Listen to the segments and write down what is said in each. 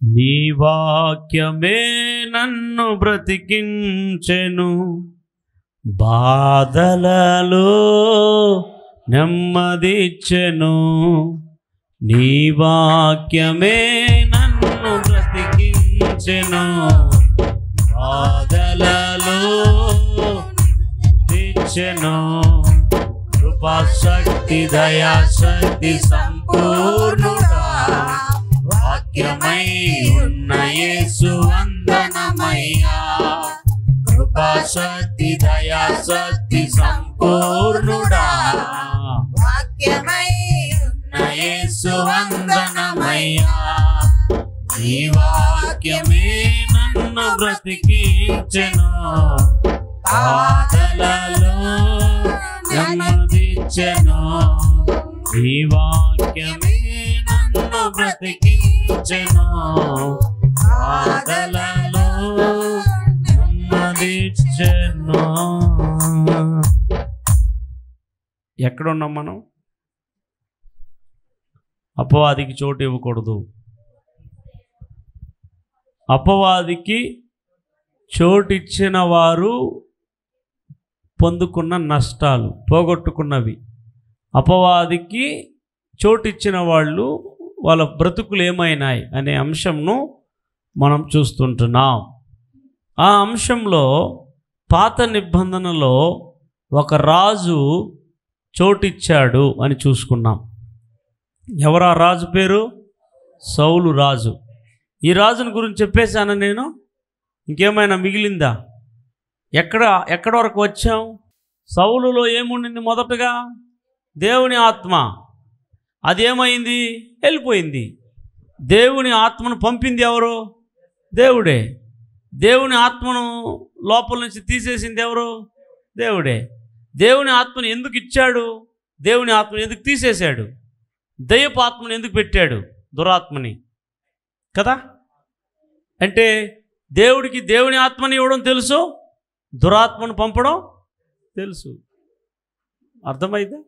నీ వాక్యమే నన్ను బ్రతికించెను, బాధలలో నెమ్మదిచ్చెను. నీ వాక్యమే నన్ను బ్రతికించెను, బాధలలో తెచ్చెను. కృపాశక్తి దయాశక్తి సంపూర్ణుడా, వాక్యమై ఉన్న యేసు వందనమయ్యా. కృపాశక్తి దయాశక్తి సంపూర్ణుడా, వాక్యమై ఉన్న యేసు వందనమయ్యా. నీ వాక్యమే నన్ను బ్రతికించెను, బాధలలో నెమ్మదిచ్చెను. నీ వాక్యమే నన్ను బ్రతికించెను, బాధలలో నెమ్మదిచ్చెను. ఎక్కడున్నాం మనం? అపవాదికి చోటు ఇవ్వకూడదు. అపవాదికి చోటిచ్చిన వారు పొందుకున్న నష్టాలు, పోగొట్టుకున్నవి. అపవాదికి చోటిచ్చిన వాళ్ళు వాళ్ళ బ్రతుకులు ఏమైనాయి అనే అంశంను మనం చూస్తుంటున్నాం. ఆ అంశంలో పాత నిబంధనలో ఒక రాజు చోటిచ్చాడు అని చూసుకున్నాం. ఎవరు ఆ రాజు పేరు? సౌలు రాజు. ఈ రాజుని గురించి చెప్పేశాను నేను. ఇంకేమైనా మిగిలిందా? ఎక్కడ వరకు వచ్చాం? సౌలులో ఏముండింది? మొదటగా దేవుని ఆత్మ. అదేమైంది? వెళ్ళిపోయింది. దేవుని ఆత్మను పంపింది ఎవరు? దేవుడే. దేవుని ఆత్మను లోపల నుంచి తీసేసింది ఎవరు? దేవుడే. దేవుని ఆత్మను ఎందుకు ఇచ్చాడు? దేవుని ఆత్మను ఎందుకు తీసేశాడు? దయ్యపు ఆత్మను ఎందుకు పెట్టాడు? దురాత్మని కదా. అంటే దేవుడికి దేవుని ఆత్మని ఇవ్వడం తెలుసు, దురాత్మను పంపడం తెలుసు. అర్థమైందా?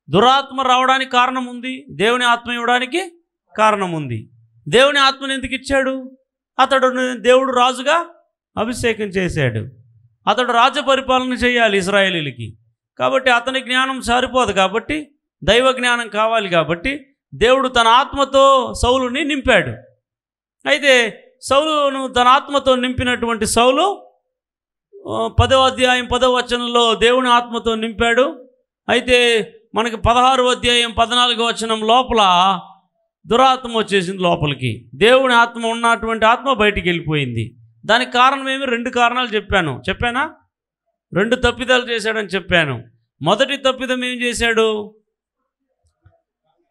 దురాత్మ రావడానికి కారణం ఉంది, దేవుని ఆత్మ ఇవ్వడానికి కారణం ఉంది. దేవుని ఆత్మను ఎందుకు ఇచ్చాడు? అతడు దేవుడు రాజుగా అభిషేకం చేశాడు. అతడు రాజ్య పరిపాలన చేయాలి ఇశ్రాయేలీలకి. కాబట్టి అతని జ్ఞానం సరిపోదు, కాబట్టి దైవ జ్ఞానం కావాలి. కాబట్టి దేవుడు తన ఆత్మతో సౌలుని నింపాడు. అయితే సౌలును తన ఆత్మతో నింపినటువంటి సౌలు 10వ అధ్యాయం 10వ వచనంలో దేవుని ఆత్మతో నింపాడు. అయితే మనకి 16వ అధ్యాయం 14వ వచనం లోపల దురాత్మ వచ్చేసింది లోపలికి. దేవుని ఆత్మ ఉన్నటువంటి ఆత్మ బయటికి వెళ్ళిపోయింది. దానికి కారణం ఏమి? 2 కారణాలు చెప్పానా? 2 తప్పిదాలు చేశాడని చెప్పాను. మొదటి తప్పిదం ఏం చేశాడు?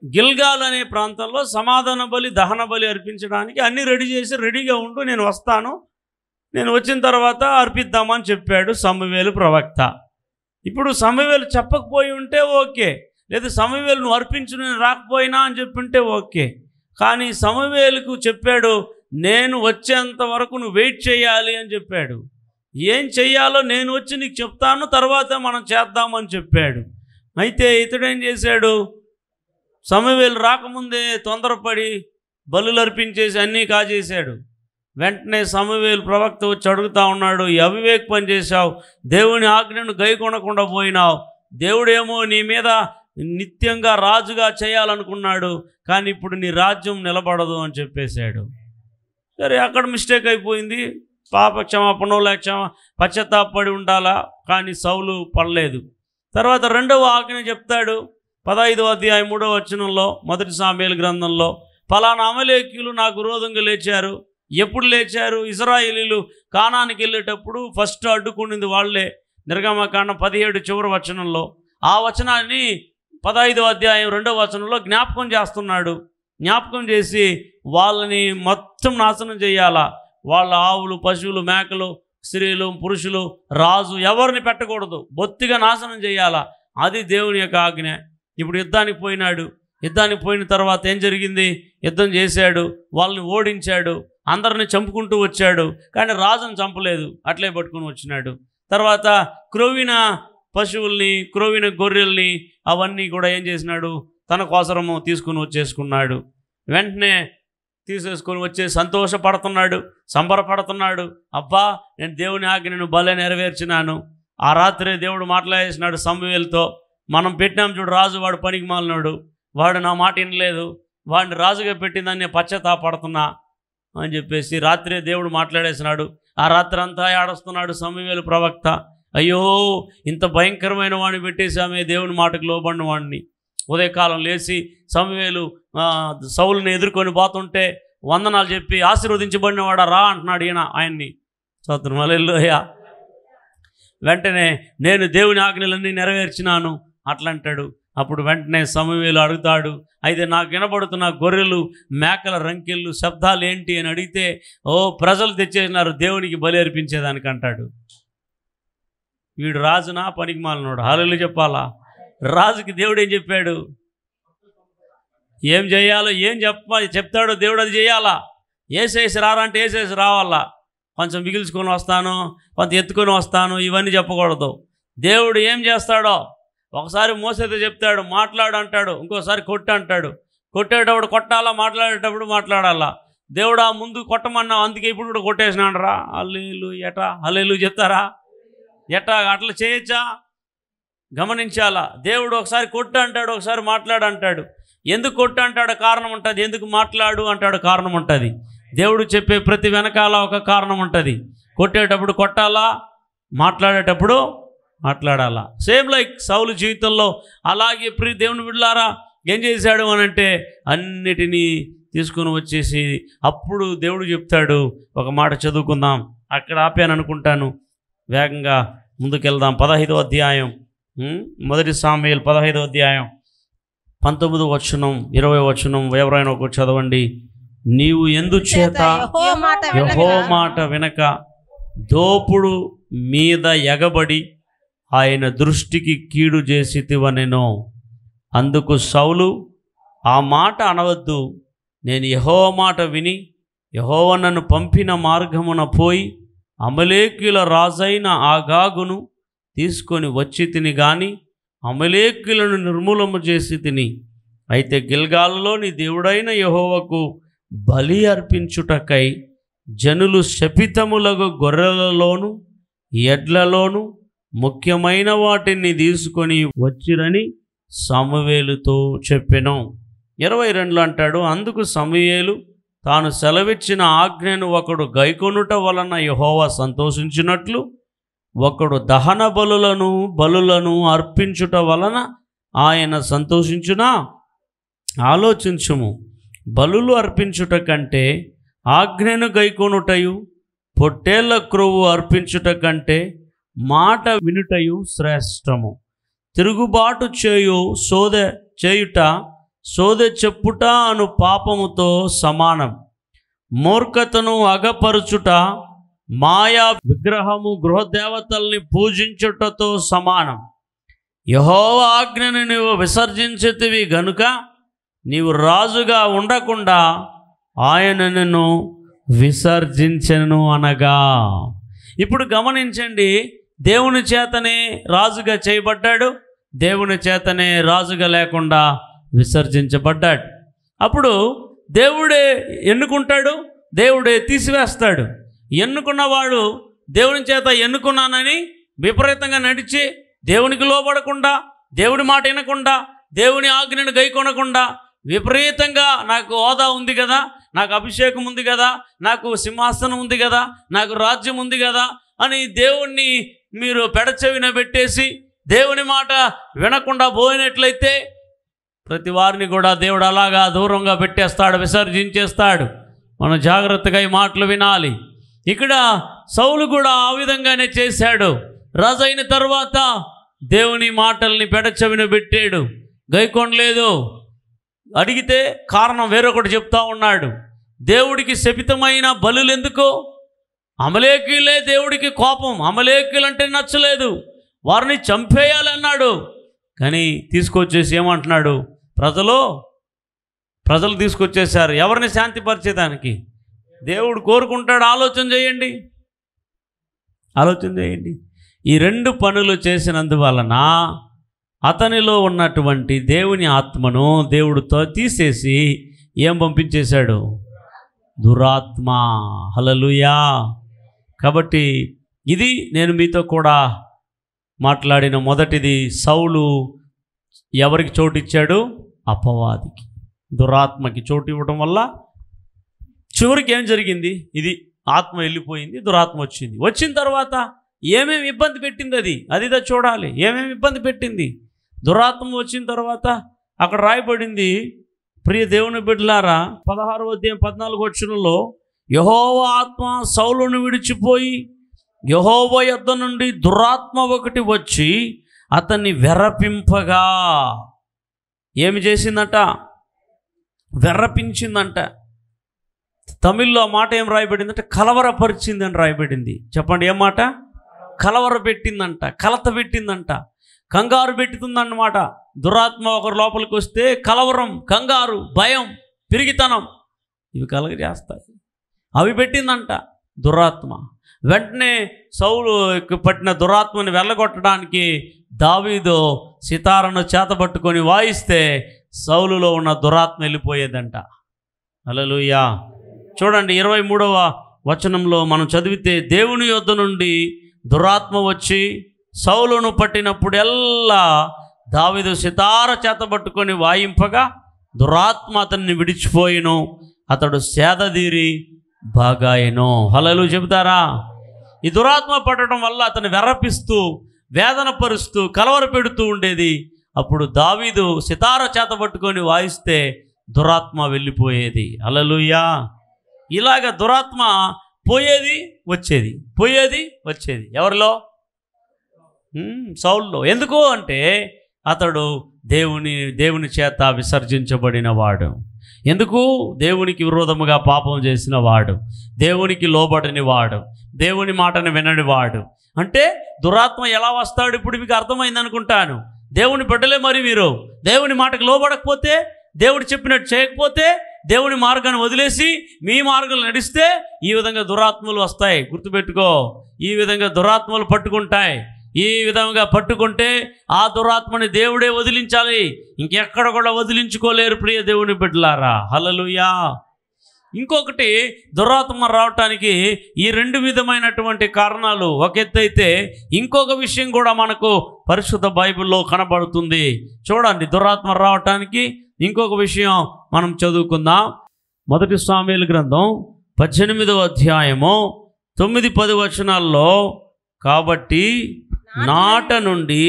గిల్గాల్ అనే ప్రాంతంలో సమాధాన బలి, దహన బలి అర్పించడానికి అన్నీ రెడీ చేసి, రెడీగా ఉంటూ నేను వస్తాను, నేను వచ్చిన తర్వాత అర్పిద్దామని చెప్పాడు సమూయేలు ప్రవక్త. ఇప్పుడు సమూయేలు చెప్పకపోయి ఉంటే ఓకే, లేదు సమూయేలు నువ్వు అర్పించు నేను రాకపోయినా అని చెప్పింటే ఓకే. కానీ సమూయేలుకు చెప్పాడు, నేను వచ్చేంత వరకు నువ్వు వెయిట్ చేయాలి అని చెప్పాడు. ఏం చెయ్యాలో నేను వచ్చి నీకు చెప్తాను, తర్వాత మనం చేద్దామని చెప్పాడు. అయితే ఇతడేం చేశాడు? సమూయేలు రాకముందే తొందరపడి బలులు అర్పించేసి అన్నీ కాజేశాడు. వెంటనే సమూయేలు ప్రవక్త వచ్చి అడుగుతా ఉన్నాడు, ఈ అవివేక పని చేశావు, దేవుని ఆజ్ఞను గైకొనకుండా పోయినావు, దేవుడేమో నీ మీద నిత్యంగా రాజుగా చేయాలనుకున్నాడు, కానీ ఇప్పుడు నీ రాజ్యం నిలబడదు అని చెప్పేశాడు. సరే, అక్కడ మిస్టేక్ అయిపోయింది. పాప క్షమాపణ లేక పశ్చాత్తాపడి ఉండాలా, కానీ సౌలు పడలేదు. తర్వాత 2వ ఆజ్ఞ చెప్తాడు 15వ అధ్యాయం 3వ వచనంలో, మొదటి సామూయేలు గ్రంథంలో, ఫలానా అమలేకీయులు నాకు విరోధంగా లేచారు. ఎప్పుడు లేచారు? ఇశ్రాయేలీలు కానానికి వెళ్ళేటప్పుడు ఫస్ట్ అడ్డుకునింది వాళ్ళే. నిర్గమకాండం 17 చివరి వచనంలో ఆ వచనాన్ని 15వ అధ్యాయం 2వ వచనంలో జ్ఞాపకం చేస్తున్నాడు. జ్ఞాపకం చేసి వాళ్ళని మొత్తం నాశనం చేయాలా. వాళ్ళ ఆవులు, పశువులు, మేకలు, స్త్రీలు, పురుషులు, రాజు ఎవరిని పెట్టకూడదు, బొత్తిగా నాశనం చేయాలా. అది దేవుని యొక్క ఆజ్ఞ. ఇప్పుడు యుద్ధానికి పోయినాడు. యుద్ధానికి పోయిన తర్వాత ఏం జరిగింది? యుద్ధం చేశాడు, వాళ్ళని ఓడించాడు, అందరిని చంపుకుంటూ వచ్చాడు, కానీ రాజును చంపలేదు, అట్లే పట్టుకుని వచ్చినాడు. తర్వాత క్రొవ్విన పశువుల్ని, క్రొవ్విన గొర్రెల్ని అవన్నీ కూడా ఏం చేసినాడు? తన కోసరము తీసుకుని వచ్చేసుకున్నాడు. వెంటనే తీసేసుకొని వచ్చే సంతోషపడుతున్నాడు, సంబరపడుతున్నాడు. అబ్బా, నేను దేవుని ఆజ్ఞను భలే నెరవేర్చినాను. ఆ రాత్రే దేవుడు మాట్లాడేసినాడు సమూయేలుతో. మనం పెట్టినాం చూడు రాజు, వాడు పనికి మాలినాడు, వాడు నా మాట వినలేదు, వాడిని రాజుగా పెట్టిందని నేను పశ్చాత్తాపడుతున్నా అని చెప్పేసి రాత్రే దేవుడు మాట్లాడేసినాడు. ఆ రాత్రి అంతా ఏడుస్తున్నాడు సమూయేలు ప్రవక్త. అయ్యో, ఇంత భయంకరమైన వాడిని పెట్టేశామే, దేవుని మాటకు లోబడిన వాడిని. ఉదయకాలం లేచి సమూయేలు సౌలుని ఎదుర్కొని పోతుంటే వందనాలు చెప్పి ఆశీర్వదించబడినవాడా రా అంటున్నాడు ఈయన ఆయన్ని. స్తోత్రం హల్లెలూయా. వెంటనే నేను దేవుని ఆజ్ఞలన్నీ నెరవేర్చినాను అట్లా అంటాడు. అప్పుడు వెంటనే సమూయేలు అడుగుతాడు, అయితే నాకు వినబడుతున్న గొర్రెలు మేకల రంకెళ్ళు శబ్దాలు ఏంటి అని అడిగితే, ఓ ప్రజలు తెచ్చేసినారు దేవునికి బలి అర్పించేదానికి అంటాడు. వీడు రాజునా పనికి మాలినోడు? హల్లెలూయా చెప్పాలా? రాజుకి దేవుడు ఏం చెప్పాడు, ఏం చేయాలో ఏం చెప్తాడో దేవుడు అది చేయాలా. ఏసేసి రారా అంటే ఏసేసి రావాలా. కొంచెం మిగిల్చుకొని వస్తాను, కొంత ఎత్తుకొని వస్తాను, ఇవన్నీ చెప్పకూడదు. దేవుడు ఏం చేస్తాడో ఒకసారి మోసేతో చెప్తాడు మాట్లాడు అంటాడు, ఇంకోసారి కొట్టు అంటాడు. కొట్టేటప్పుడు కొట్టాలా, మాట్లాడేటప్పుడు మాట్లాడాలా. దేవుడు ఆ ముందు కొట్టమన్నా, అందుకే ఇప్పుడు కూడా కొట్టేసినాడు రా. హల్లెలూయా హల్లెలూయా చెప్తారా? ఎట్టా అట్లా చేయొచ్చా? గమనించాలా. దేవుడు ఒకసారి కొట్టు అంటాడు, ఒకసారి మాట్లాడు అంటాడు. ఎందుకు కొట్టు అంటాడు కారణం ఉంటుంది, ఎందుకు మాట్లాడు అంటాడు కారణం ఉంటుంది. దేవుడు చెప్పే ప్రతి వెనకాల ఒక కారణం ఉంటుంది. కొట్టేటప్పుడు కొట్టాలా, మాట్లాడేటప్పుడు మాట్లాడాలా. సేమ్ లైక్ సౌలు జీవితంలో అలాగే ప్రియ దేవుని బిడ్డలారా ఏం చేశాడు అని అంటే అన్నిటినీ తీసుకుని వచ్చేసి అప్పుడు దేవుడు చెప్తాడు. ఒక మాట చదువుకుందాం, అక్కడ ఆపాను అనుకుంటాను, వేగంగా ముందుకెళ్దాం. 15వ అధ్యాయం, మొదటి సాముయేలు 15వ అధ్యాయం 19వ వచనం 20వ వచనం ఎవరైనా ఒకటి చదవండి. నీవు ఎందుచేత యెహోవా మాట వినక దోపుడు మీద ఎగబడి ఆయన దృష్టికి కీడు చేసితివనెనో. అందుకు సౌలు, ఆ మాట అనవద్దు, నేను యెహోవా మాట విని యెహోవా నన్ను పంపిన మార్గమున పోయి అమలేకీయుల రాజైన ఆగాగును తీసుకొని వచ్చి తిని గాని అమలేకీయులను నిర్మూలము చేసి తిని. అయితే గిల్గాలులో నీ దేవుడైన యెహోవాకు బలి అర్పించుటకై జనులు శపితములకు గొర్రెలలోను ఎడ్లలోను ముఖ్యమైన వాటిని తీసుకొని వచ్చిరని సమూయేలుతో చెప్పెను. 22లో అంటాడు, అందుకు సమూయేలు తాను సెలవిచ్చిన ఆజ్ఞను ఒకడు గైకొనుట వలన యెహోవా సంతోషించినట్లు ఒకడు దహన బలులను అర్పించుట వలన ఆయన సంతోషించునా? ఆలోచించుము. బలులు అర్పించుట కంటే ఆజ్ఞను గైకొనుటయు పొట్టేళ్ల క్రొవ్వు అర్పించుట కంటే మాట వినుటయు శ్రేష్టము. తిరుగుబాటు చేయుట సోదె చెప్పుట అను పాపముతో సమానం. మూర్ఖతను అగపరుచుట మాయా విగ్రహము గృహదేవతల్ని పూజించుటతో సమానం. యెహోవా ఆజ్ఞను నీవు విసర్జించితివి గనుక నీవు రాజుగా ఉండకుండా ఆయన నిన్ను విసర్జించెను అనగా. ఇప్పుడు గమనించండి, దేవుని చేతనే రాజుగా చేయబడ్డాడు, దేవుని చేతనే రాజుగా లేకుండా విసర్జించబడ్డాడు. అప్పుడు దేవుడే ఎన్నుకుంటాడు, దేవుడే తీసివేస్తాడు. ఎన్నుకున్నవాడు దేవుని చేత ఎన్నుకున్నానని విపరీతంగా నడిచి దేవునికి లోబడకుండా, దేవుని మాట వినకుండా, దేవుని ఆజ్ఞను గైకొనకుండా విపరీతంగా నాకు హోదా ఉంది కదా, నాకు అభిషేకం ఉంది కదా, నాకు సింహాసనం ఉంది కదా, నాకు రాజ్యం ఉంది కదా అని దేవుణ్ణి మీరు పెడచెవిన పెట్టేసి దేవుని మాట వినకుండా పోయినట్లయితే ప్రతి వారిని కూడా దేవుడు అలాగా దూరంగా పెట్టేస్తాడు, విసర్జించేస్తాడు. మనం జాగ్రత్తగా ఈ మాటలు వినాలి. ఇక్కడ సౌలు కూడా ఆ విధంగానే చేశాడు. రాజు అయిన తర్వాత దేవుని మాటల్ని పెడచెవిన పెట్టాడు, గైకొనలేదు. అడిగితే కారణం వేరొకటి చెప్తా ఉన్నాడు. దేవుడికి శపితమైన బలులు ఎందుకు? అమలేకీయులే దేవుడికి కోపం, అమలేకీయులు అంటే నచ్చలేదు, వారిని చంపేయాలన్నాడు. కానీ తీసుకొచ్చేసి ఏమంటున్నాడు, ప్రజలు తీసుకొచ్చేసారు. ఎవరిని శాంతిపరిచేదానికి దేవుడు కోరుకుంటాడు. ఆలోచన చేయండి. ఈ రెండు పనులు చేసినందువలన అతనిలో ఉన్నటువంటి దేవుని ఆత్మను దేవుడితో తీసేసి ఏం పంపించేశాడు? దురాత్మ. హల్లెలూయా. కాబట్టి ఇది నేను మీతో కూడా మాట్లాడిన మొదటిది. సౌలు ఎవరికి చోటు ఇచ్చాడు? అపవాదికి, దురాత్మకి చోటు ఇవ్వడం వల్ల చివరికి ఏం జరిగింది? ఇది ఆత్మ వెళ్ళిపోయింది, దురాత్మ వచ్చింది. వచ్చిన తర్వాత ఏమేమి ఇబ్బంది పెట్టింది అదిదా చూడాలి. ఏమేమి ఇబ్బంది పెట్టింది దురాత్మ వచ్చిన తర్వాత? అక్కడ రాయబడింది, ప్రియ దేవుని బిడ్డలారా, 16వ అధ్యాయం 14వ వచనంలో, యెహోవా ఆత్మ సౌలును విడిచిపోయి యెహోవా యొద్ద నుండి దురాత్మ ఒకటి వచ్చి అతన్ని వెర్రపింపగా. ఏమి చేసిందంట? వెర్రపించిందంట. తమిళ్లో మాట ఏం రాయబడిందంటే కలవరపరిచింది అని రాయబడింది. చెప్పండి, ఏం మాట? కలవర పెట్టిందంట, కలత పెట్టిందంట, కంగారు పెట్టుతుందన్నమాట. దురాత్మ ఒకరు లోపలికి వస్తే కలవరం, కంగారు, భయం, పిరిగితనం ఇవి కలగజేస్తాయి. అవి పెట్టిందంట దురాత్మ. వెంటనే సౌలు పట్టిన దురాత్మని వెళ్ళగొట్టడానికి దావీదు సితారను చేతబట్టుకొని వాయిస్తే సౌలులో ఉన్న దురాత్మ వెళ్ళిపోయేదంట. హల్లెలూయా. చూడండి 23వ వచనంలో మనం చదివితే, దేవుని యొద్ద నుండి దురాత్మ వచ్చి సౌలును పట్టినప్పుడెల్లా దావీదు సితార చేతబట్టుకొని వాయింపగా దురాత్మ అతన్ని విడిచిపోయిను, అతడు సేదదీరి బాగాయను. హల్లెలూయా చెబుతారా? ఈ దురాత్మ పట్టడం వల్ల అతన్ని వెర్రపిస్తూ, వేదన పరుస్తూ, కలవర పెడుతూ ఉండేది. అప్పుడు దావీదు సితార చేతబట్టుకొని వాయిస్తే దురాత్మ వెళ్ళిపోయేది. హల్లెలూయా. ఇలాగ దురాత్మ పోయేది వచ్చేది, పోయేది వచ్చేది. ఎవరిలో? సౌలులో. ఎందుకు అంటే అతడు దేవుని చేత విసర్జించబడిన వాడు. ఎందుకు? దేవునికి విరోధముగా పాపం చేసిన వాడు, దేవునికి లోబడని వాడు, దేవుని మాటను వినని వాడు. అంటే దురాత్మ ఎలా వస్తాడు? ఇప్పుడు మీకు అర్థమైంది అనుకుంటాను. దేవుని బిడ్డలే మరి మీరు దేవుని మాటకు లోబడకపోతే, దేవుడు చెప్పినట్టు చేయకపోతే, దేవుని మార్గాన్ని వదిలేసి మీ మార్గాలు నడిస్తే ఈ విధంగా దురాత్మలు వస్తాయి. గుర్తుపెట్టుకో, ఈ విధంగా దురాత్మలు పట్టుకుంటాయి. ఈ విధంగా పట్టుకుంటే ఆ దురాత్మని దేవుడే వదిలించాలి, ఇంకెక్కడ కూడా వదిలించుకోలేరు ప్రియ దేవుని బిడ్డలారా. హల్లెలూయా. ఇంకొకటి, దురాత్మ రావటానికి ఈ రెండు విధమైనటువంటి కారణాలు ఒక ఎత్తైతే, ఇంకొక విషయం కూడా మనకు పరిశుద్ధ బైబిల్లో కనబడుతుంది. చూడండి, దురాత్మ రావటానికి ఇంకొక విషయం మనం చదువుకుందాం. 1 సాముయేలు గ్రంథం 18వ అధ్యాయము 9-10 వచనాల్లో, కాబట్టి నాట నుండి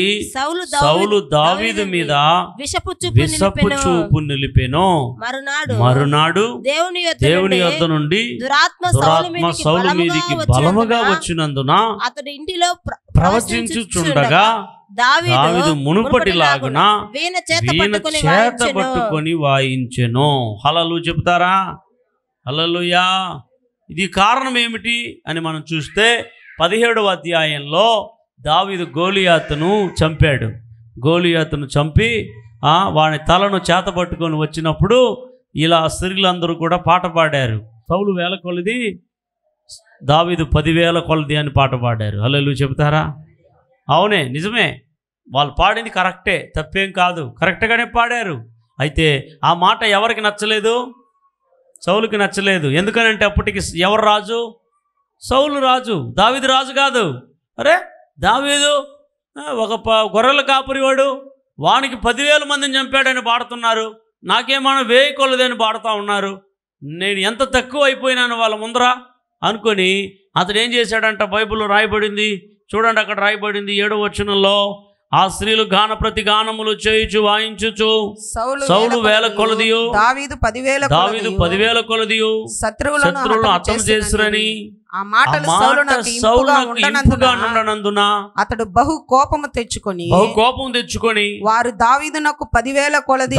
సౌలు దావీదు మీద విషపు చూపు నిలిపెను. మరునాడు దేవుని యొద్ద నుండి దురాత్మ సౌలు మీదికి బలముగా వచ్చినందున అతడు ఇంటిలో ప్రవచించుచుండగా దావీదు మునుపటిలాగున వీణ చేత పట్టుకొని వాయించెను. హల్లెలూయా చెప్తారా? హల్లెలూయా. ఇది కారణం ఏమిటి అని మనం చూస్తే 17వ అధ్యాయంలో దావీదు గోలియాతును చంపాడు. గోలియాతును చంపి వాని తలను చేతబట్టుకొని వచ్చినప్పుడు ఇలా స్త్రీలందరూ కూడా పాట పాడారు. సౌలు 1000 కొలది, దావీదు 10,000 కొలది అని పాట పాడారు. హల్లెలూయా చెబుతారా? అవునే, నిజమే. వాళ్ళు పాడింది కరెక్టే, తప్పేం కాదు, కరెక్ట్గానే పాడారు. అయితే ఆ మాట ఎవరికి నచ్చలేదు? సౌలుకి నచ్చలేదు. ఎందుకనంటే అప్పటికి ఎవరు రాజు? సౌలు రాజు, దావీదు రాజు కాదు. అరే, దావీదు ఒక గొర్రెల కాపురివాడు, వానికి 10,000 మందిని చంపాడని పాడుతున్నారు, నాకేమన్నా 1000 కొలదని పాడుతూ ఉన్నారు. నేను ఎంత తక్కువ అయిపోయినాను వాళ్ళ ముందర అనుకొని అతడు ఏం చేశాడంట? బైబిల్లో రాయబడింది చూడండి, అక్కడ రాయబడింది 7వ వచనంలో, ఆ స్త్రీలు గాన ప్రతి గానములు చేయుచు వాయించుచు సౌలు 1000 కొలదియు దావీదు 10,000 కొలదియు శత్రువులను హతం చేసిరని ఆ మాటలు సౌలు నాకు ఇంపుగా నుండనందున అతడు బహు కోపం తెచ్చుకొని వారు దావీదునకు 10,000 కొలది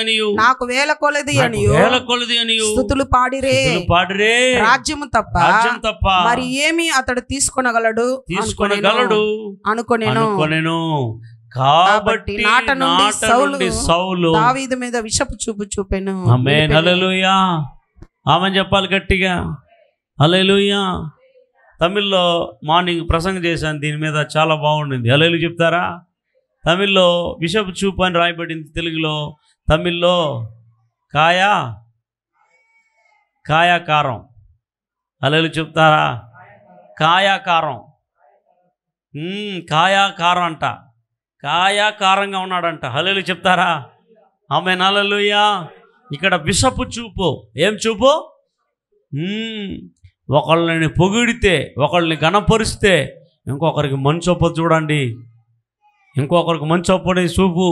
అనియు నాకు 1000 కొలది అనియు స్తుతులు పాడిరే రాజ్యము తప్ప మరి ఏమి అతడు తీసుకొనగలడు అనుకొనెను. కాబట్టి నాట నుండి సౌలు దావీదు మీద విషపు చూపు చూపెను. ఆమేన్. హల్లెలూయా. ఆమేన్ చెప్పాలి గట్టిగా. హల్లెలూయా. తమిళ్లో మార్నింగ్ ప్రసంగం చేశాను దీని మీద, చాలా బాగుండింది. హల్లెలూయా చెప్తారా? తమిళ్లో విషపు చూపు అని రాయబడింది, తెలుగులో తమిళ్లో కాయాకారం. హల్లెలూయా చెప్తారా? కాయాకారం. కాయాకారం అంట, కాయాకారంగా ఉన్నాడంట. హల్లెలూయా చెప్తారా? ఆమేన్. హల్లెలూయా. ఇక్కడ విషపు చూపు. ఏం చూపు? ఒకళ్ళని పొగిడితే, ఒకళ్ళని గణపరిస్తే ఇంకొకరికి మంచి ఒప్ప చూడండి, ఇంకొకరికి మంచి ఒప్పని చూపు,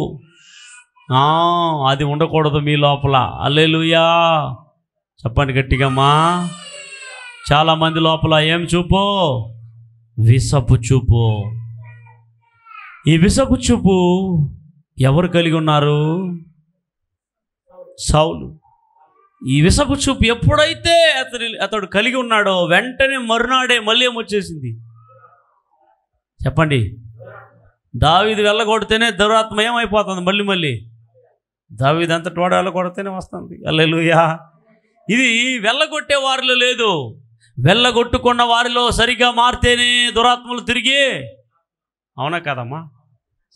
అది ఉండకూడదు మీ లోపల. హల్లెలూయా చెప్పండి గట్టిగమ్మా. చాలామంది లోపల ఏం చూపు? విషపు చూపు. ఈ విషపు చూపు ఎవరు కలిగి ఉన్నారు? సౌలు. ఈ విషపు చూపు ఎప్పుడైతే అతడు కలిగి ఉన్నాడో వెంటనే మరునాడే మళ్ళీ ఏమొచ్చేసింది చెప్పండి? దావీదు వెళ్ళగొడితేనే దురాత్మ ఏమైపోతుంది? మళ్ళీ దావీదు అంత తోడ వెళ్ళగొడితేనే వస్తుంది. హల్లెలూయా. ఇది వెళ్ళగొట్టే వారిలో లేదు, వెళ్ళగొట్టుకున్న వారిలో సరిగా మారితేనే దురాత్మలు తిరిగి. అవునా కదమ్మా?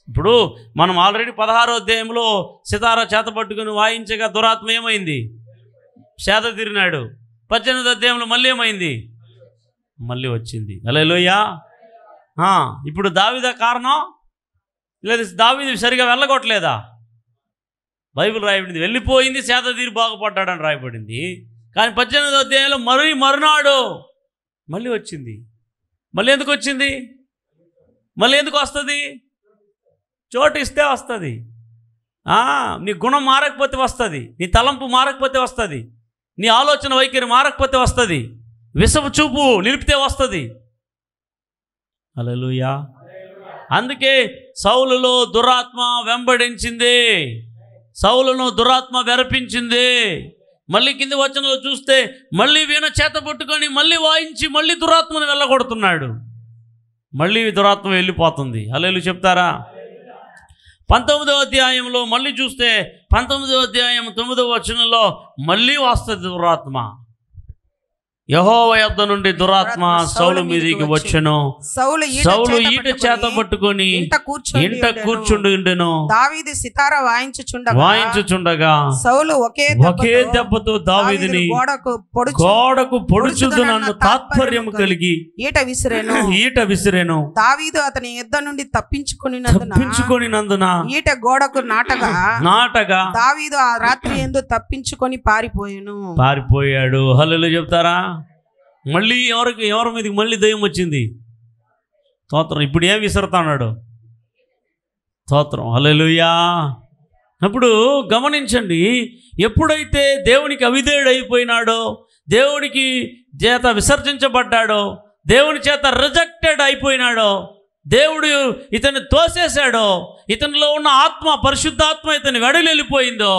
ఇప్పుడు మనం ఆల్రెడీ 16వ అధ్యాయంలో సితారా చేత పట్టుకుని వాయించగా దురాత్మ ఏమైంది? చేత తిరిగినాడు. 18వ అధ్యాయంలో మళ్ళీ ఏమైంది? మళ్ళీ వచ్చింది. హల్లెలూయా. ఇప్పుడు దావీదా కారణం? లేదు, దావీదు సరిగా వెళ్ళగొట్టలేదా? బైబిల్ రాయబడింది వెళ్ళిపోయింది, చేత తీరి బాగుపడ్డాడని రాయబడింది. కానీ 18వ అధ్యాయంలో మరునాడు మళ్ళీ వచ్చింది. మళ్ళీ ఎందుకు వచ్చింది? మళ్ళీ ఎందుకు వస్తుంది? చోటు ఇస్తే వస్తుంది. నీ గుణం మారకపోతే వస్తుంది, నీ తలంపు మారకపోతే వస్తుంది, నీ ఆలోచన వైఖరి మారకపోతే వస్తుంది, విషపు చూపు నిలిపితే వస్తుంది. హల్లెలూయా. అందుకే సౌలులో దురాత్మ వెంబడించింది, సౌలును దురాత్మ వెరపించింది. మళ్ళీ కింది వచనంలో చూస్తే మళ్ళీ వీణ చేత పట్టుకొని మళ్ళీ వాయించి మళ్ళీ దురాత్మను వెళ్ళగొడుతున్నాడు. మళ్ళీ దురాత్మ వెళ్ళిపోతుంది. హల్లెలూయా చెప్తారా? 19వ అధ్యాయంలో మళ్ళీ చూస్తే 19వ అధ్యాయం 9వ వచనంలో మళ్ళీ వస్తుంది దురాత్మ. యెహోవా యొద్ద నుండి దురాత్మ సౌలు మీదికి వచ్చెను. సౌలు ఈట చేత పట్టుకొని ఇంట కూర్చుండుండెను. దావీదు సితారా వాయించుచుండగా సౌలు ఒకే దెబ్బతో దావీదుని గోడకు పొడుచుదునన్న తాత్పర్యం కలిగి ఈట విసిరెను. దావీదు అతని యుద్ధ నుండి తప్పించుకొనినందున ఈట గోడకు నాటగా దావీదు ఆ రాత్రి యందు తప్పించుకొని పారిపోయాడు. హల్లెలూయా చెప్తారా? మళ్ళీ ఎవరి మీదకి మళ్ళీ దయ్యం వచ్చింది? స్తోత్రం. ఇప్పుడు ఏం విసురుతున్నాడు? స్తోత్రం. హల్లెలూయా. అప్పుడు గమనించండి, ఎప్పుడైతే దేవునికి అవిధేయుడు అయిపోయినాడో, దేవునికి చేత విసర్జించబడ్డాడో, దేవుని చేత రిజెక్టెడ్ అయిపోయినాడో, దేవుడు ఇతన్ని తోసేశాడో, ఇతనిలో ఉన్న ఆత్మ పరిశుద్ధాత్మ ఇతని వెడలి వెళ్ళిపోయిందో,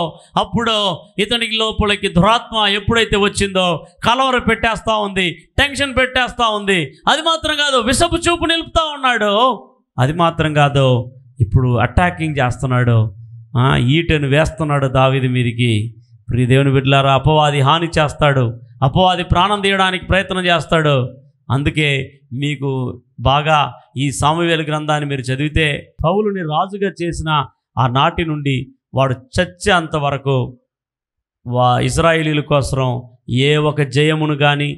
అప్పుడు ఇతనికి లోపలికి దురాత్మ ఎప్పుడైతే వచ్చిందో కలవర పెట్టేస్తూ ఉంది, టెన్షన్ పెట్టేస్తూ ఉంది. అది మాత్రం కాదు, విషపు చూపు నిలుపుతూ ఉన్నాడు. అది మాత్రం కాదు, ఇప్పుడు అటాకింగ్ చేస్తున్నాడు, ఈటను వేస్తున్నాడు దావీదు మీదికి. ప్రియ దేవుని బిడ్డలారా, అపవాది హాని చేస్తాడు, అపవాది ప్రాణం తీయడానికి ప్రయత్నం చేస్తాడు. అందుకే మీకు బాగా ఈ సామువేలు గ్రంథాన్ని మీరు చదివితే సౌలుని రాజుగా చేసిన ఆ నాటి నుండి వాడు చచ్చేంత వరకు ఇశ్రాయేలీయుల కోసం ఏ ఒక జయమును కానీ,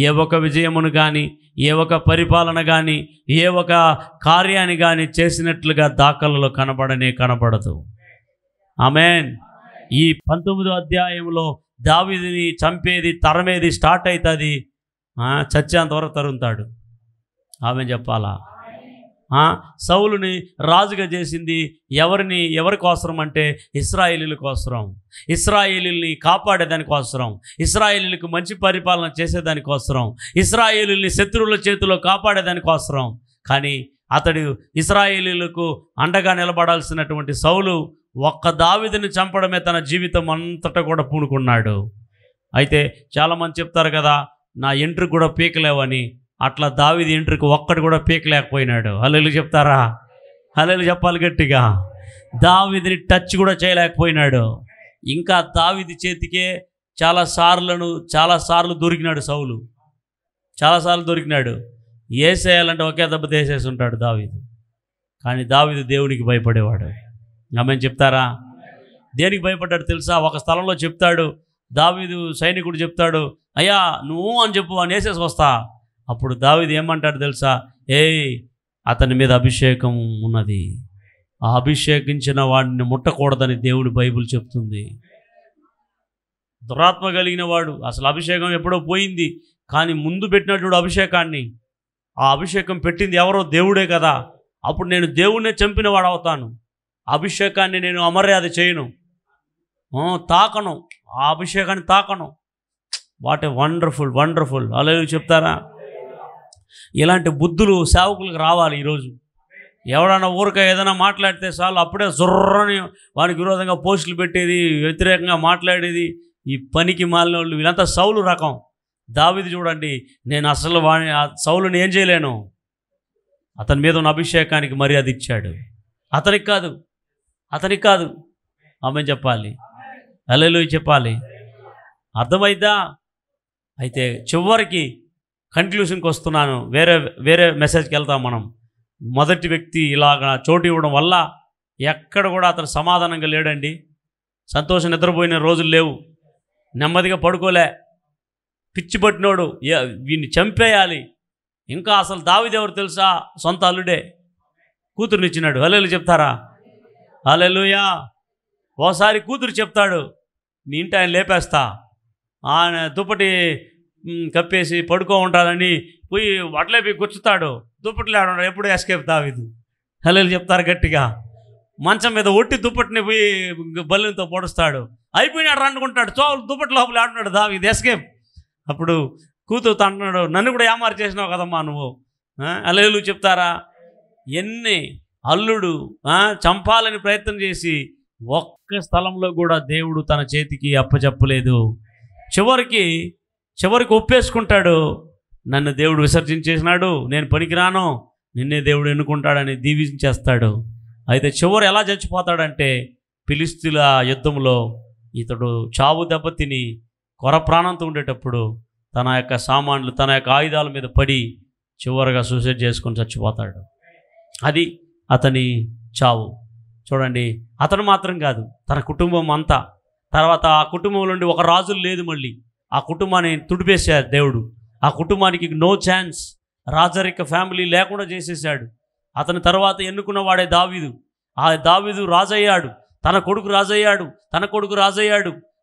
ఏ ఒక విజయమును కానీ, ఏ ఒక పరిపాలన కానీ, ఏ ఒక కార్యాన్ని కానీ చేసినట్లుగా దాఖలలో కనబడదు. ఆమేన్. ఈ 19వ అధ్యాయంలో దావీదుని చంపేది తరమేది స్టార్ట్ అవుతుంది, చచ్చేంతవరకు తరుముతాడు. ఆమె చెప్పాలా? సౌలుని రాజుగా చేసింది ఎవరి కోసరం అంటే ఇశ్రాయేలీయుల కోసరం, ఇశ్రాయేలీయుల్ని కాపాడేదానికోసరం, ఇశ్రాయేలీయులకు మంచి పరిపాలన చేసేదానికోసరం, ఇశ్రాయేలీయుల్ని శత్రువుల చేతిలో కాపాడేదానికోసరం. కానీ అతడు ఇశ్రాయేలీయులకు అండగా నిలబడాల్సినటువంటి సౌలు ఒక్క దావీదుని చంపడమే తన జీవితం అంతటా కూడా పూనుకున్నాడు. అయితే చాలామంది చెప్తారు కదా, నా ఎంట్రుకు కూడా పీకలేవని. అట్లా దావీదు ఎంట్రుకు ఒక్కటి కూడా పీకలేకపోయినాడు. హల్లెలూయా చెప్తారా? హల్లెలూయా చెప్పాలి గట్టిగా. దావీదుని టచ్ కూడా చేయలేకపోయినాడు. ఇంకా దావీదు చేతికే చాలాసార్లు దొరికినాడు సౌలు, చాలాసార్లు దొరికినాడు. ఏసేయాలంటే ఒకే దెబ్బ తీసేసి ఉంటాడు దావీదు. కానీ దావీదు దేవునికి భయపడేవాడు. ఆమెను చెప్తారా? దేనికి భయపడ్డాడు తెలుసా? ఒక స్థలంలో చెప్తాడు, దావీదు సైనికుడు చెప్తాడు, అయ్యా నువ్వు అని చెప్పు అని వేసేసి వస్తా. అప్పుడు దావీదు ఏమంటాడు తెలుసా? అతని మీద అభిషేకం ఉన్నది, ఆ అభిషేకించిన వాడిని ముట్టకూడదని దేవుడు బైబిల్ చెప్తుంది. దురాత్మ కలిగిన వాడు, అసలు అభిషేకం ఎప్పుడో పోయింది, కానీ ముందు పెట్టినటువంటి అభిషేకాన్ని, ఆ అభిషేకం పెట్టింది ఎవరో? దేవుడే కదా. అప్పుడు నేను దేవుణ్ణే చంపిన వాడు అవుతాను. అభిషేకాన్ని నేను అమర్యాద చేయను, తాకను, ఆ అభిషేకాన్ని తాకను. What a wonderful wonderful. Hallelujah చెప్తారా? ఇలాంటి బుద్ధులు సేవకులకు రావాలి ఈరోజు. ఎవడన్నా ఊరిక ఏదైనా మాట్లాడితే చాలు అప్పుడే జుర్రని వానికి విరోధంగా పోస్టులు పెట్టేది, వ్యతిరేకంగా మాట్లాడేది, ఈ పనికి మాలిన వాళ్ళు, వీళ్ళంతా సౌలు రకం. దావీదు చూడండి, నేను అసలు సౌలుని ఏం చేయలేను, అతని మీద ఉన్న అభిషేకానికి మర్యాద ఇచ్చాడు. అతనికి కాదు ఆమె చెప్పాలి, హల్లెలూయా చెప్పాలి. అర్థమైందా? అయితే చివరికి కన్క్లూషన్కి వస్తున్నాను, వేరే మెసేజ్కి వెళ్తాం మనం. మొదటి వ్యక్తి ఇలాగ చోటు ఇవ్వడం వల్ల ఎక్కడ కూడా అతను సమాధానంగా లేడండి. సంతోషం నిద్రపోయిన రోజులు లేవు, నెమ్మదిగా పడుకోలే, పిచ్చి పట్టినోడు, వీడిని చంపేయాలి. ఇంకా అసలు దావీదు ఎవరు తెలుసా? సొంత అల్లుడే, కూతురునిచ్చినాడు. హల్లెలూయా చెప్తారా? హల్లెలూయా. ఓసారి కూతురు చెప్తాడు, మీ ఇంటి ఆయన లేపేస్తా, ఆయన దుప్పటి కప్పేసి పడుకో ఉంటాడని పోయి అట్లే పోయి కూర్చుతాడు, దుప్పట్లు ఆడున్నాడు. ఎప్పుడు ఎస్కేప్ దావీదు. హల్లెలూయా చెప్తారు గట్టిగా. మంచం మీద ఒట్టి దుప్పటిని పోయి బల్లెంతో పొడుస్తాడు, అయిపోయినాడు అనుకుంటాడు, దుప్పటి లోపల ఆడున్నాడు దావీదు, ఎస్కేప్. అప్పుడు కూతురు అంటున్నాడు, నన్ను కూడా ఏమారు చేసినావు కదమ్మా నువ్వు. హల్లెలూయా చెప్తారా? ఎన్ని అల్లుడు చంపాలని ప్రయత్నం చేసి ఒక్క స్థలంలో కూడా దేవుడు తన చేతికి అప్పచెప్పలేదు. చివరికి ఒప్పేసుకుంటాడు, నన్ను దేవుడు విసర్జించేసినాడు, నేను పనికిరాను, నిన్నే దేవుడు ఎన్నుకుంటాడని దీవించేస్తాడు. అయితే చివరు ఎలా చచ్చిపోతాడంటే, ఫిలిష్తీయుల యుద్ధంలో ఇతడు చావు దెబ్బతిని కొర ప్రాణంతో ఉండేటప్పుడు తన యొక్క సామాన్లు, తన యొక్క ఆయుధాల మీద పడి చివరిగా సూసైడ్ చేసుకొని చచ్చిపోతాడు. అది అతని చావు. చూడండి, అతను మాత్రం కాదు, తన కుటుంబం అంతా. తర్వాత ఆ కుటుంబం నుండి ఒక రాజులు లేదు, మళ్ళీ ఆ కుటుంబాన్ని తుడిపేశాడు దేవుడు. ఆ కుటుంబానికి నో ఛాన్స్, రాజరిక ఫ్యామిలీ లేకుండా చేసేసాడు. అతని తర్వాత ఎన్నుకున్న వాడే దావీదు. ఆ దావీదు రాజయ్యాడు, తన కొడుకు రాజయ్యాడు.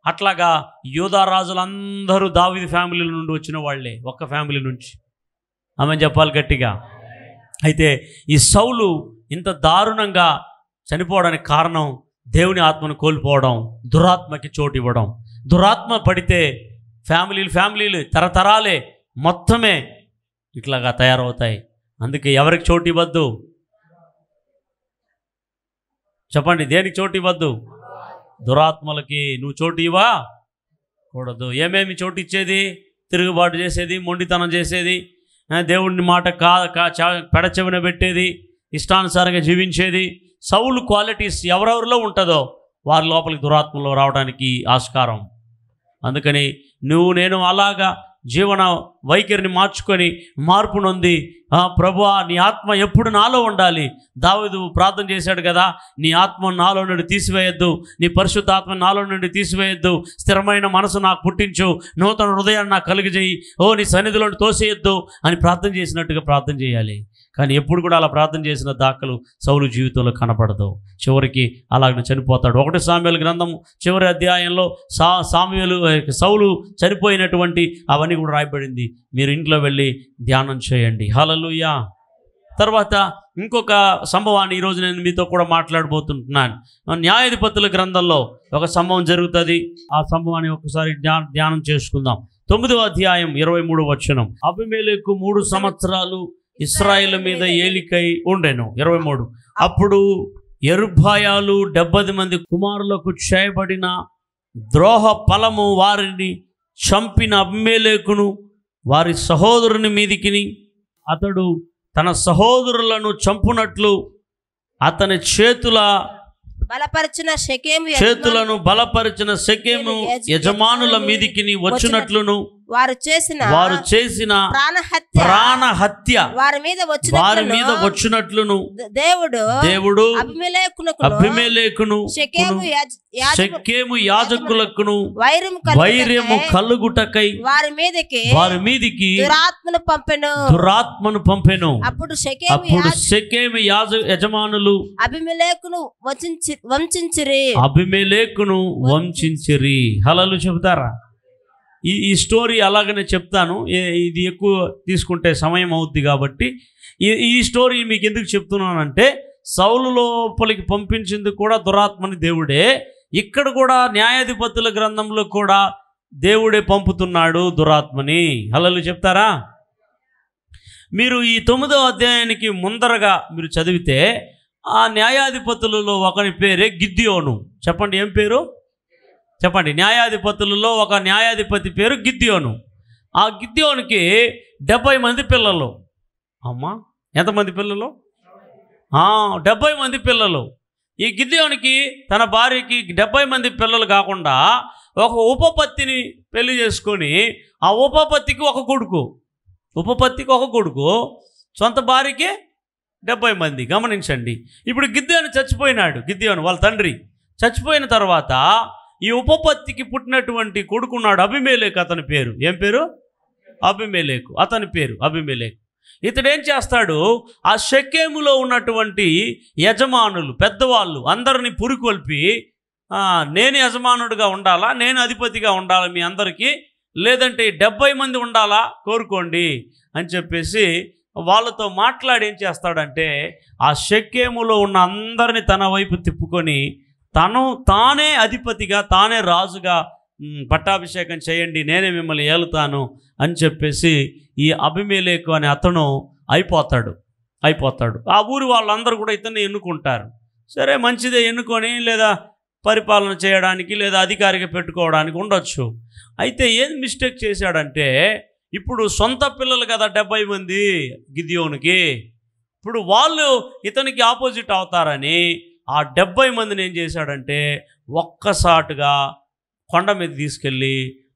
అట్లాగా యూదా రాజులందరూ దావీదు ఫ్యామిలీ నుండి వచ్చిన వాళ్ళే, ఒక్క ఫ్యామిలీ నుంచి. ఆమె చెప్పాలి గట్టిగా. అయితే ఈ సౌలు ఇంత దారుణంగా చనిపోవడానికి కారణం దేవుని ఆత్మను కోల్పోవడం, దురాత్మకి చోటు ఇవ్వడం. దురాత్మ పడితే ఫ్యామిలీలు తరతరాలే మొత్తమే ఇట్లాగా తయారవుతాయి. అందుకే ఎవరికి చోటు ఇవ్వద్దు చెప్పండి? దేనికి చోటు ఇవ్వద్దు? దురాత్మలకి నువ్వు చోటు ఇవ్వకూడదు. ఏమేమి చోటు ఇచ్చేది? తిరుగుబాటు చేసేది, మొండితనం చేసేది, దేవుడిని మాట పెడచెవిన పెట్టేది, ఇష్టానుసారంగా జీవించేది. సౌలు క్వాలిటీస్ ఎవరెవరిలో ఉంటుందో వారి లోపలికి దురాత్మలో రావడానికి ఆస్కారం. అందుకని నేను అలాగా జీవన వైఖరిని మార్చుకొని మార్పు నొంది, ప్రభువా నీ ఆత్మ ఎప్పుడు నాలో ఉండాలి. దావీదు ప్రార్థన చేశాడు కదా, నీ ఆత్మ నాలో నుండి తీసివేయద్దు, నీ పరిశుద్ధ ఆత్మ నాలో నుండి తీసివేయద్దు, స్థిరమైన మనసు నాకు పుట్టించు, నూతన హృదయాన్ని నాకు కలిగజేయి, నీ సన్నిధిలో తోసేయద్దు అని ప్రార్థన చేసినట్టుగా ప్రార్థన చేయాలి. కానీ ఎప్పుడు కూడా అలా ప్రార్థన చేసిన దాఖలు సౌలు జీవితంలో కనపడదు. చివరికి అలాగనే చనిపోతాడు. 1 సామ్యుయేలు గ్రంథం చివరి అధ్యాయంలో సౌలు చనిపోయినటువంటి అవన్నీ కూడా రాయబడింది. మీరు ఇంట్లో వెళ్ళి ధ్యానం చేయండి. హల్లెలూయా. తర్వాత ఇంకొక సంభవాన్ని ఈరోజు నేను మీతో కూడా మాట్లాడబోతుంటున్నాను. న్యాయాధిపతుల గ్రంథంలో ఒక సంభవం జరుగుతుంది. ఆ సంభవాన్ని ఒకసారి ధ్యానం చేసుకుందాం. 9వ అధ్యాయం 23వ వచనం. అబీమెలెకు 3 సంవత్సరాలు ఇశ్రాయేలు మీద ఏలికై ఉండెను. 23. అప్పుడు యెరుబ్బయలు 70 మంది కుమారులకు చేయబడిన ద్రోహ ఫలము వారిని చంపిన అబీమెలెకును వారి సహోదరుని మీదికి అతడు తన సహోదరులను చంపునట్లు అతని చేతులను బలపరిచిన షెకెము యజమానుల మీదికి వచ్చినట్లును వారు చేసిన ప్రాణహత్య వారి మీద వచ్చినట్లును దేవుడు అబీమెలెకును షెకెము యాజకులకును వైరము కలుగుటకై వారి మీదికి దురాత్మను పంపెను. అప్పుడు షెకెము యజమానులు అబీమెలెకును వంచించిరి. హల్లెలూయా చెబుతారా? ఈ స్టోరీ అలాగనే చెప్తాను, ఇది ఎక్కువ తీసుకుంటే సమయం అవుద్ది కాబట్టి ఈ స్టోరీ మీకు ఎందుకు చెప్తున్నానంటే, సౌలు లోపలికి పంపించింది కూడా దురాత్మని దేవుడే. ఇక్కడ కూడా న్యాయాధిపతుల గ్రంథంలో కూడా దేవుడే పంపుతున్నాడు దురాత్మని. హల్లెలూయా చెప్తారా? మీరు ఈ 9వ అధ్యాయానికి ముందరగా మీరు చదివితే ఆ న్యాయాధిపతులలో ఒకని పేరే గిద్యోను. చెప్పండి, ఏం పేరు చెప్పండి? న్యాయాధిపతులలో ఒక న్యాయాధిపతి పేరు గిద్యోను. ఆ గిద్యోనికి 70 మంది పిల్లలు. అమ్మా, ఎంతమంది పిల్లలు? 70 మంది పిల్లలు. ఈ గిద్యోనికి తన భార్యకి 70 మంది పిల్లలు కాకుండా ఒక ఉపపత్తిని పెళ్లి చేసుకొని ఆ ఉపపత్తికి ఒక కొడుకు, సొంత భార్యకి 70 మంది. గమనించండి. ఇప్పుడు గిద్యోను చచ్చిపోయినాడు. గిద్యోను వాళ్ళ తండ్రి చచ్చిపోయిన తర్వాత ఈ ఉపపత్తికి పుట్టినటువంటి కొడుకున్నాడు అబీమెలెకు. అతని పేరు ఏం పేరు? అబీమెలెకు. అతని పేరు అబీమెలెకు. ఇతడేం చేస్తాడు, ఆ షెకెములో ఉన్నటువంటి యజమానులు పెద్దవాళ్ళు అందరినీ పురికొల్పి, నేను యజమానుడిగా ఉండాలా, నేను అధిపతిగా ఉండాలా మీ అందరికీ, లేదంటే 70 మంది ఉండాలా కోరుకోండి అని చెప్పేసి వాళ్ళతో మాట్లాడి ఏం చేస్తాడంటే, ఆ షెకెములో ఉన్న అందరినీ తన వైపు తిప్పుకొని తానే అధిపతిగా తానే రాజుగా పట్టాభిషేకం చేయండి, నేనే మిమ్మల్ని ఏలుతాను అని చెప్పేసి ఈ అబీమెలెకు అనే అతను అయిపోతాడు. ఆ ఊరి వాళ్ళందరూ కూడా ఇతన్ని ఎన్నుకుంటారు. సరే, మంచిదే, ఎన్నుకొని లేదా పరిపాలన చేయడానికి లేదా అధికారిగా పెట్టుకోవడానికి ఉండొచ్చు. అయితే ఏం మిస్టేక్ చేశాడంటే, ఇప్పుడు సొంత పిల్లలు కదా 70 మంది గిద్యోనుకి, ఇప్పుడు వాళ్ళు ఇతనికి ఆపోజిట్ అవుతారని ఆ 70 మందిని ఏం చేశాడంటే ఒక్కసాటుగా కొండ మీద తీసుకెళ్ళి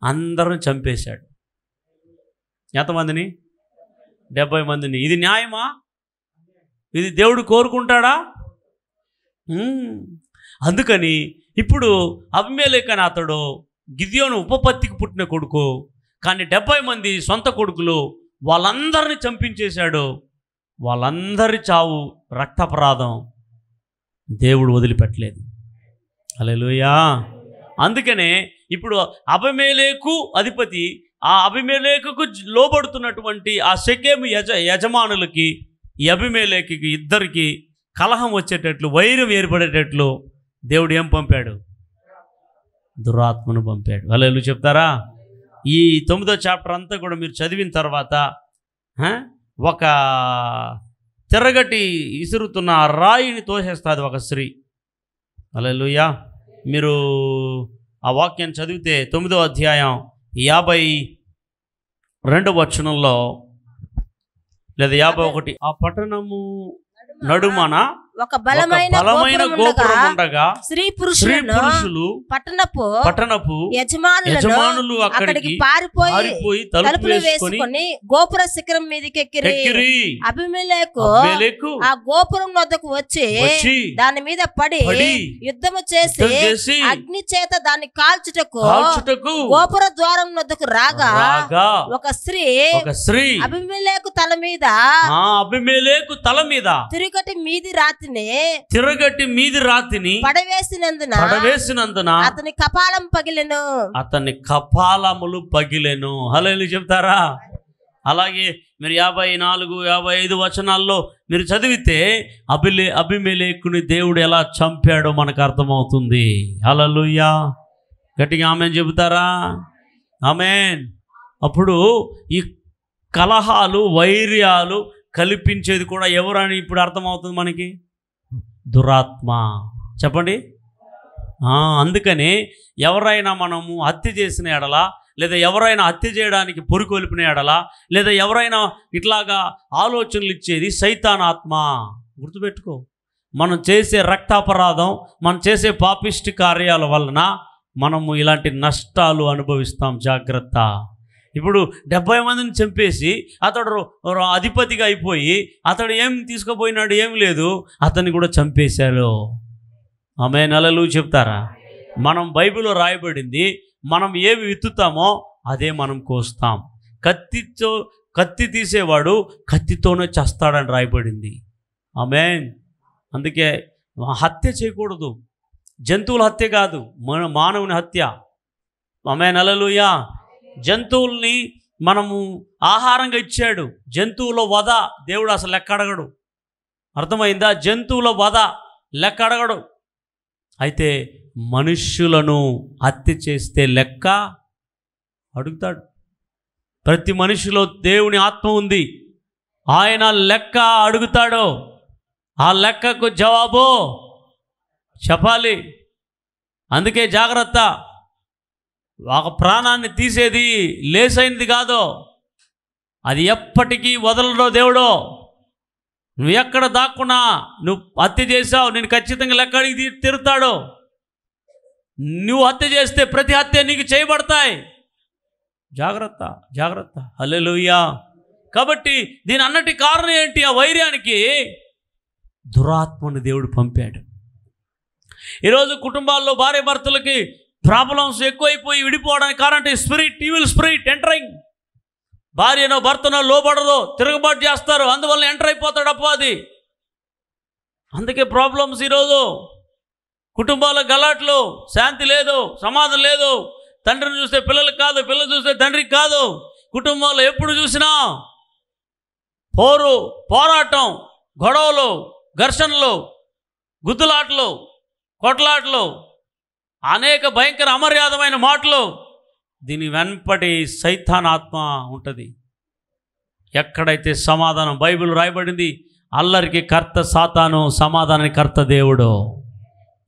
అందరిని చంపేశాడు. ఎంతమందిని? 70 మందిని. ఇది న్యాయమా? ఇది దేవుడు కోరుకుంటాడా? అందుకని ఇప్పుడు అబీమెలెకు అనే అతడు గిద్యోను ఉపపత్తికి పుట్టిన కొడుకు, కానీ 70 మంది సొంత కొడుకులు, వాళ్ళందరినీ చంపించేశాడు. వాళ్ళందరి చావు రక్తాపరాధం దేవుడు వదిలిపెట్టలేదు. హల్లెలూయా. అందుకనే ఇప్పుడు అబీమెలెకు అధిపతి, ఆ అబీమెలెకుకు లోబడుతున్నటువంటి ఆ షెకెము యజమానులకి ఈ అబీమెలెకుకి ఇద్దరికి కలహం వచ్చేటట్లు, వైరం ఏర్పడేటట్లు దేవుడు ఏం పంపాడు? దురాత్మను పంపాడు. హల్లెలూయా చెప్తారా? ఈ 9వ చాప్టర్ అంతా కూడా మీరు చదివిన తర్వాత ఒక తిరగటి ఇసురుతున్న రాయిని తోసేస్తుంది ఒక స్త్రీ. హల్లెలూయా. మీరు ఆ వాక్యాన్ని చదివితే 9వ అధ్యాయం 52వ వచనంలో లేదా 51, ఆ పట్టణము నడుమన ఒక బలమైన గోపురం ఉండగా స్త్రీ పురుషులు పట్టణపు యజమానులు అక్కడికి పారిపోయి తలుపులు వేసుకొని గోపుర శిఖరం మీదకి ఎక్కిరి. అబీమెలెకు ఆ గోపురం వద్దకు వచ్చి దాని మీద పడి యుద్ధము చేసి అగ్ని చేత దాన్ని కాల్చుటకు గోపుర ద్వారం వద్దకు రాగా ఒక స్త్రీ అబీమెలెకు తల మీద తిరగటి మీది రాతిని పడవేసినందున అతని కపాలములు పగిలెను. హల్లెలూయా చెప్తారా? అలాగే మీరు 54, 55 వచనాల్లో మీరు చదివితే అబీమెలెకుని దేవుడు ఎలా చంపాడో మనకు అర్థమవుతుంది. హల్లెలూయా. గట్టిగా ఆమేన్ చెబుతారా? ఆమేన్. అప్పుడు ఈ కలహాలు, వైర్యాలు కల్పించేది కూడా ఎవరని ఇప్పుడు అర్థమవుతుంది మనకి? దురాత్మ. చెప్పండి. అందుకని ఎవరైనా మనము హత్య చేసిన ఎడల, లేదా ఎవరైనా హత్య చేయడానికి పొరికొల్పిన ఎడల, లేదా ఎవరైనా ఇట్లాగా ఆలోచనలు ఇచ్చేది సైతానాత్మ. గుర్తుపెట్టుకో, మనం చేసే రక్తాపరాధం, మనం చేసే పాపిష్టి కార్యాల వలన మనము ఇలాంటి నష్టాలు అనుభవిస్తాం. జాగ్రత్త. ఇప్పుడు 70 మందిని చంపేసి అతడు అధిపతిగా అయిపోయి అతడు ఏం తీసుకుపోయినాడు, ఏం లేదు, అతన్ని కూడా చంపేశారు. ఆమేన్, హల్లెలూయా చెప్తారా? మనం బైబిల్లో రాయబడింది, మనం ఏమి విత్తుతామో అదే మనం కోస్తాం. కత్తి తీసేవాడు కత్తితోనే చస్తాడని రాయబడింది. ఆమేన్. అందుకే హత్య చేయకూడదు. జంతువుల హత్య కాదు, మానవుని హత్య. ఆమేన్, హల్లెలూయా. జంతువుల్ని మనము ఆహారంగా ఇచ్చాడు. జంతువుల వధ దేవుడు అసలు లెక్క అడగడు. అర్థమైందా? జంతువుల వధ లెక్క అడగడు. అయితే మనుష్యులను హత్య చేస్తే లెక్క అడుగుతాడు. ప్రతి మనిషిలో దేవుని ఆత్మ ఉంది. ఆయన లెక్క అడుగుతాడు. ఆ లెక్కకు జవాబు చెప్పాలి. అందుకే జాగ్రత్త. ఒక ప్రాణాన్ని తీసేది లేసైనది కాదు, అది ఎప్పటికీ వదలడో దేవుడు. నువ్వు ఎక్కడ దాక్కున్నా, నువ్వు హత్య చేసావు, నేను ఖచ్చితంగా లెక్క అడిగి తిరుగుతాడు. నువ్వు హత్య చేస్తే ప్రతి హత్య నీకు చేయబడతాయి. జాగ్రత్త, జాగ్రత్త. హల్లెలూయా. కాబట్టి దీని అన్నటి కారణం ఏంటి? ఆ వైర్యానికి దురాత్మను దేవుడు పంపాడు. ఈరోజు కుటుంబాల్లో భార్య భర్తలకి ప్రాబ్లమ్స్ ఎక్కువైపోయి విడిపోవడానికి కారణం స్పిరిట్, ఈవిల్ స్పిరిట్ ఎంటరింగ్. భార్యనో భర్తనో లోబడదో, తిరుగుబాటు చేస్తారు, అందువల్ల ఎంటర్ అయిపోతాడు అపవాది. అందుకే ప్రాబ్లమ్స్. ఈరోజు కుటుంబాల గలాట్లు, శాంతి లేదు, సమాధానం లేదు. తండ్రిని చూస్తే పిల్లలకు కాదు, పిల్లలు చూస్తే తండ్రికి కాదు. కుటుంబంలో ఎప్పుడు చూసినా పోరాటం, గొడవలు, ఘర్షణలు, గుద్దులాటలు, కొట్లాటలు, అనేక భయంకర అమర్యాదమైన మాటలు. దీని వెంపటి సైతానాత్మ ఉంటుంది. ఎక్కడైతే సమాధానం, బైబిల్ రాయబడింది, అల్లరికి కర్త సాతాను, సమాధానానికి కర్త దేవుడు.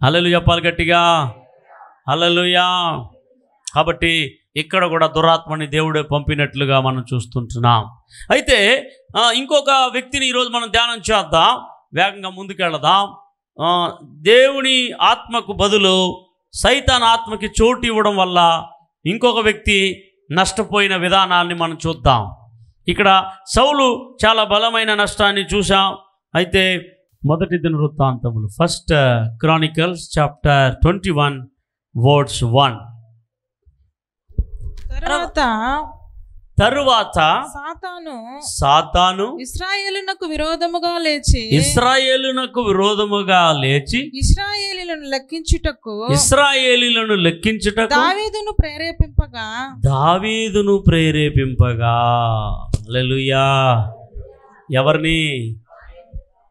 హల్లెలూయా చెప్పాలి గట్టిగా, హల్లెలూయా. కాబట్టి ఇక్కడ కూడా దురాత్మని దేవుడే పంపినట్లుగా మనం చూస్తుంటున్నాం. అయితే ఇంకొక వ్యక్తిని ఈరోజు మనం ధ్యానం చేద్దాం. వేగంగా ముందుకెళ్దాం. దేవుని ఆత్మకు బదులు సైతాన్ ఆత్మకి చోటు ఇవ్వడం వల్ల ఇంకొక వ్యక్తి నష్టపోయిన విధానాన్ని మనం చూద్దాం. ఇక్కడ సౌలు చాలా బలమైన నష్టాన్ని చూసాం. అయితే మొదటి దినవృత్తాంతములు, ఫస్ట్ క్రానికల్స్ చాప్టర్ 21 వర్స్ 1. తరువాత సాతాను ఇశ్రాయేలునకు విరోధముగా లేచి ఇశ్రాయేలీలను లెక్కించుటకు దావీదును ప్రేరేపింపగా. హల్లెలూయా. ఎవరిని?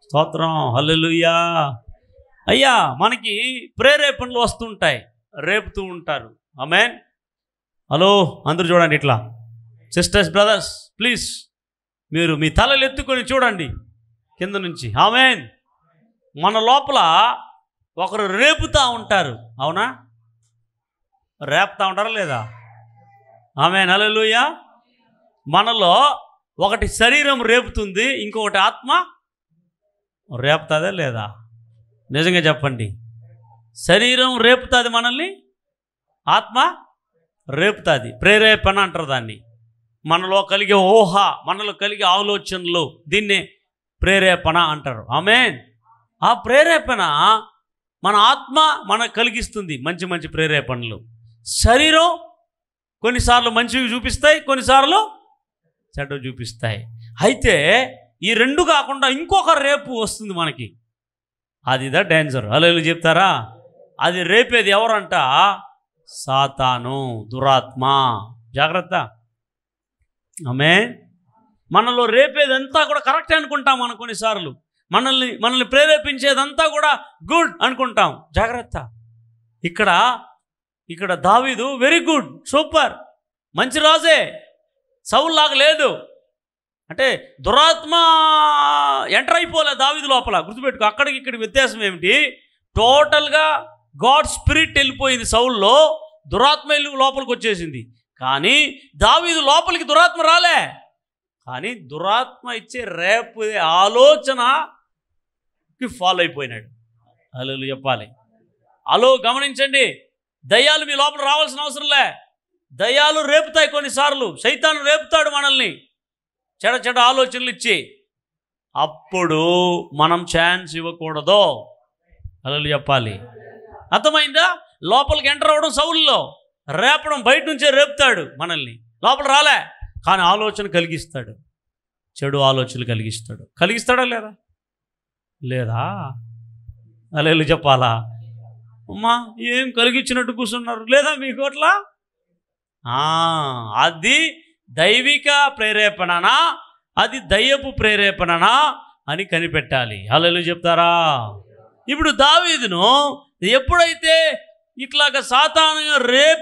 స్తోత్రం, హల్లెలూయా. అయ్యా, మనకి ప్రేరేపణలు వస్తుంటాయి, రేపుతూ ఉంటారు. ఆమేన్. హలో, అందరూ చూడండి ఇట్లా. సిస్టర్స్, బ్రదర్స్, ప్లీజ్ మీరు మీ తలలు ఎత్తుకొని చూడండి కింద నుంచి. ఆమేన్. మన లోపల ఒకరు రేపుతూ ఉంటారు. అవునా? రేపుతూ ఉంటారా లేదా? ఆమేన్, హల్లెలూయా. మనలో ఒకటి శరీరం రేపుతుంది, ఇంకొకటి ఆత్మ రేపుతుందా లేదా? నిజంగా చెప్పండి. శరీరం రేపుతుంది మనల్ని, ఆత్మ రేపుతుంది. ప్రేరేపణ అంటారు దాన్ని. మనలో కలిగే ఊహ, మనలో కలిగే ఆలోచనలు, దీన్నే ప్రేరేపణ అంటారు. ఆమేన్. ఆ ప్రేరేపణ మన ఆత్మ మనకు కలిగిస్తుంది మంచి మంచి ప్రేరేపణలు. శరీరం కొన్నిసార్లు మంచివి చూపిస్తాయి, కొన్నిసార్లు చెడ్డవి చూపిస్తాయి. అయితే ఈ రెండు కాకుండా ఇంకొక రేపు వస్తుంది మనకి. అది ద డేంజర్. హల్లెలూయా చెప్తారా? అది రేపేది ఎవరంట? సాతాను, దురాత్మ. జాగ్రత్త. ఆమేన్. మనలో రేపేదంతా కూడా కరెక్ట్ అనుకుంటాం. మనం కొన్నిసార్లు మనల్ని ప్రేరేపించేదంతా కూడా గుడ్ అనుకుంటాం. జాగ్రత్త. ఇక్కడ దావీదు వెరీ గుడ్, సూపర్, మంచి రాజే, సౌల్లాగా లేదు. అంటే దురాత్మ ఎంటర్ అయిపోలే దావీదు లోపల. గుర్తుపెట్టుకో, అక్కడికి ఇక్కడ వ్యత్యాసం ఏమిటి? టోటల్గా గాడ్ స్పిరిట్ వెళ్ళిపోయింది సౌల్లో, దురాత్మ లోపలికి వచ్చేసింది. కానీ దావీదు లోపలికి దురాత్మ రాలే. కానీ దురాత్మ ఇచ్చే రేపు ఆలోచనకి ఫాలో అయిపోయినాడు. హల్లెలూయా చెప్పాలి. హలో, గమనించండి. దయ్యాలు మీ లోపల రావాల్సిన అవసరం లే. దయ్యాలు రేపుతాయి, కొన్నిసార్లు సైతాను రేపుతాడు మనల్ని చెడ చెడ ఆలోచనలు ఇచ్చి. అప్పుడు మనం ఛాన్స్ ఇవ్వకూడదు. అలా చెప్పాలి. అర్థమైందా? లోపలికి ఎంటర్ అవ్వడం సౌలులో, రేపడం బయట నుంచే రేపుతాడు మనల్ని. లోపల రాలే, కానీ ఆలోచన కలిగిస్తాడు, చెడు ఆలోచనలు కలిగిస్తాడు. కలిగిస్తాడా లేదా? లేదా? అలా చెప్పాలా? అమ్మా ఏం కలిగించినట్టు కూర్చున్నారు లేదా మీకు అట్లా? అది దైవిక ప్రేరేపణనా, అది దయ్యపు ప్రేరేపణనా అని కనిపెట్టాలి. హల్లెలూయా చెప్తారా? ఇప్పుడు దావీదును ఎప్పుడైతే ఇట్లాగా సాతాను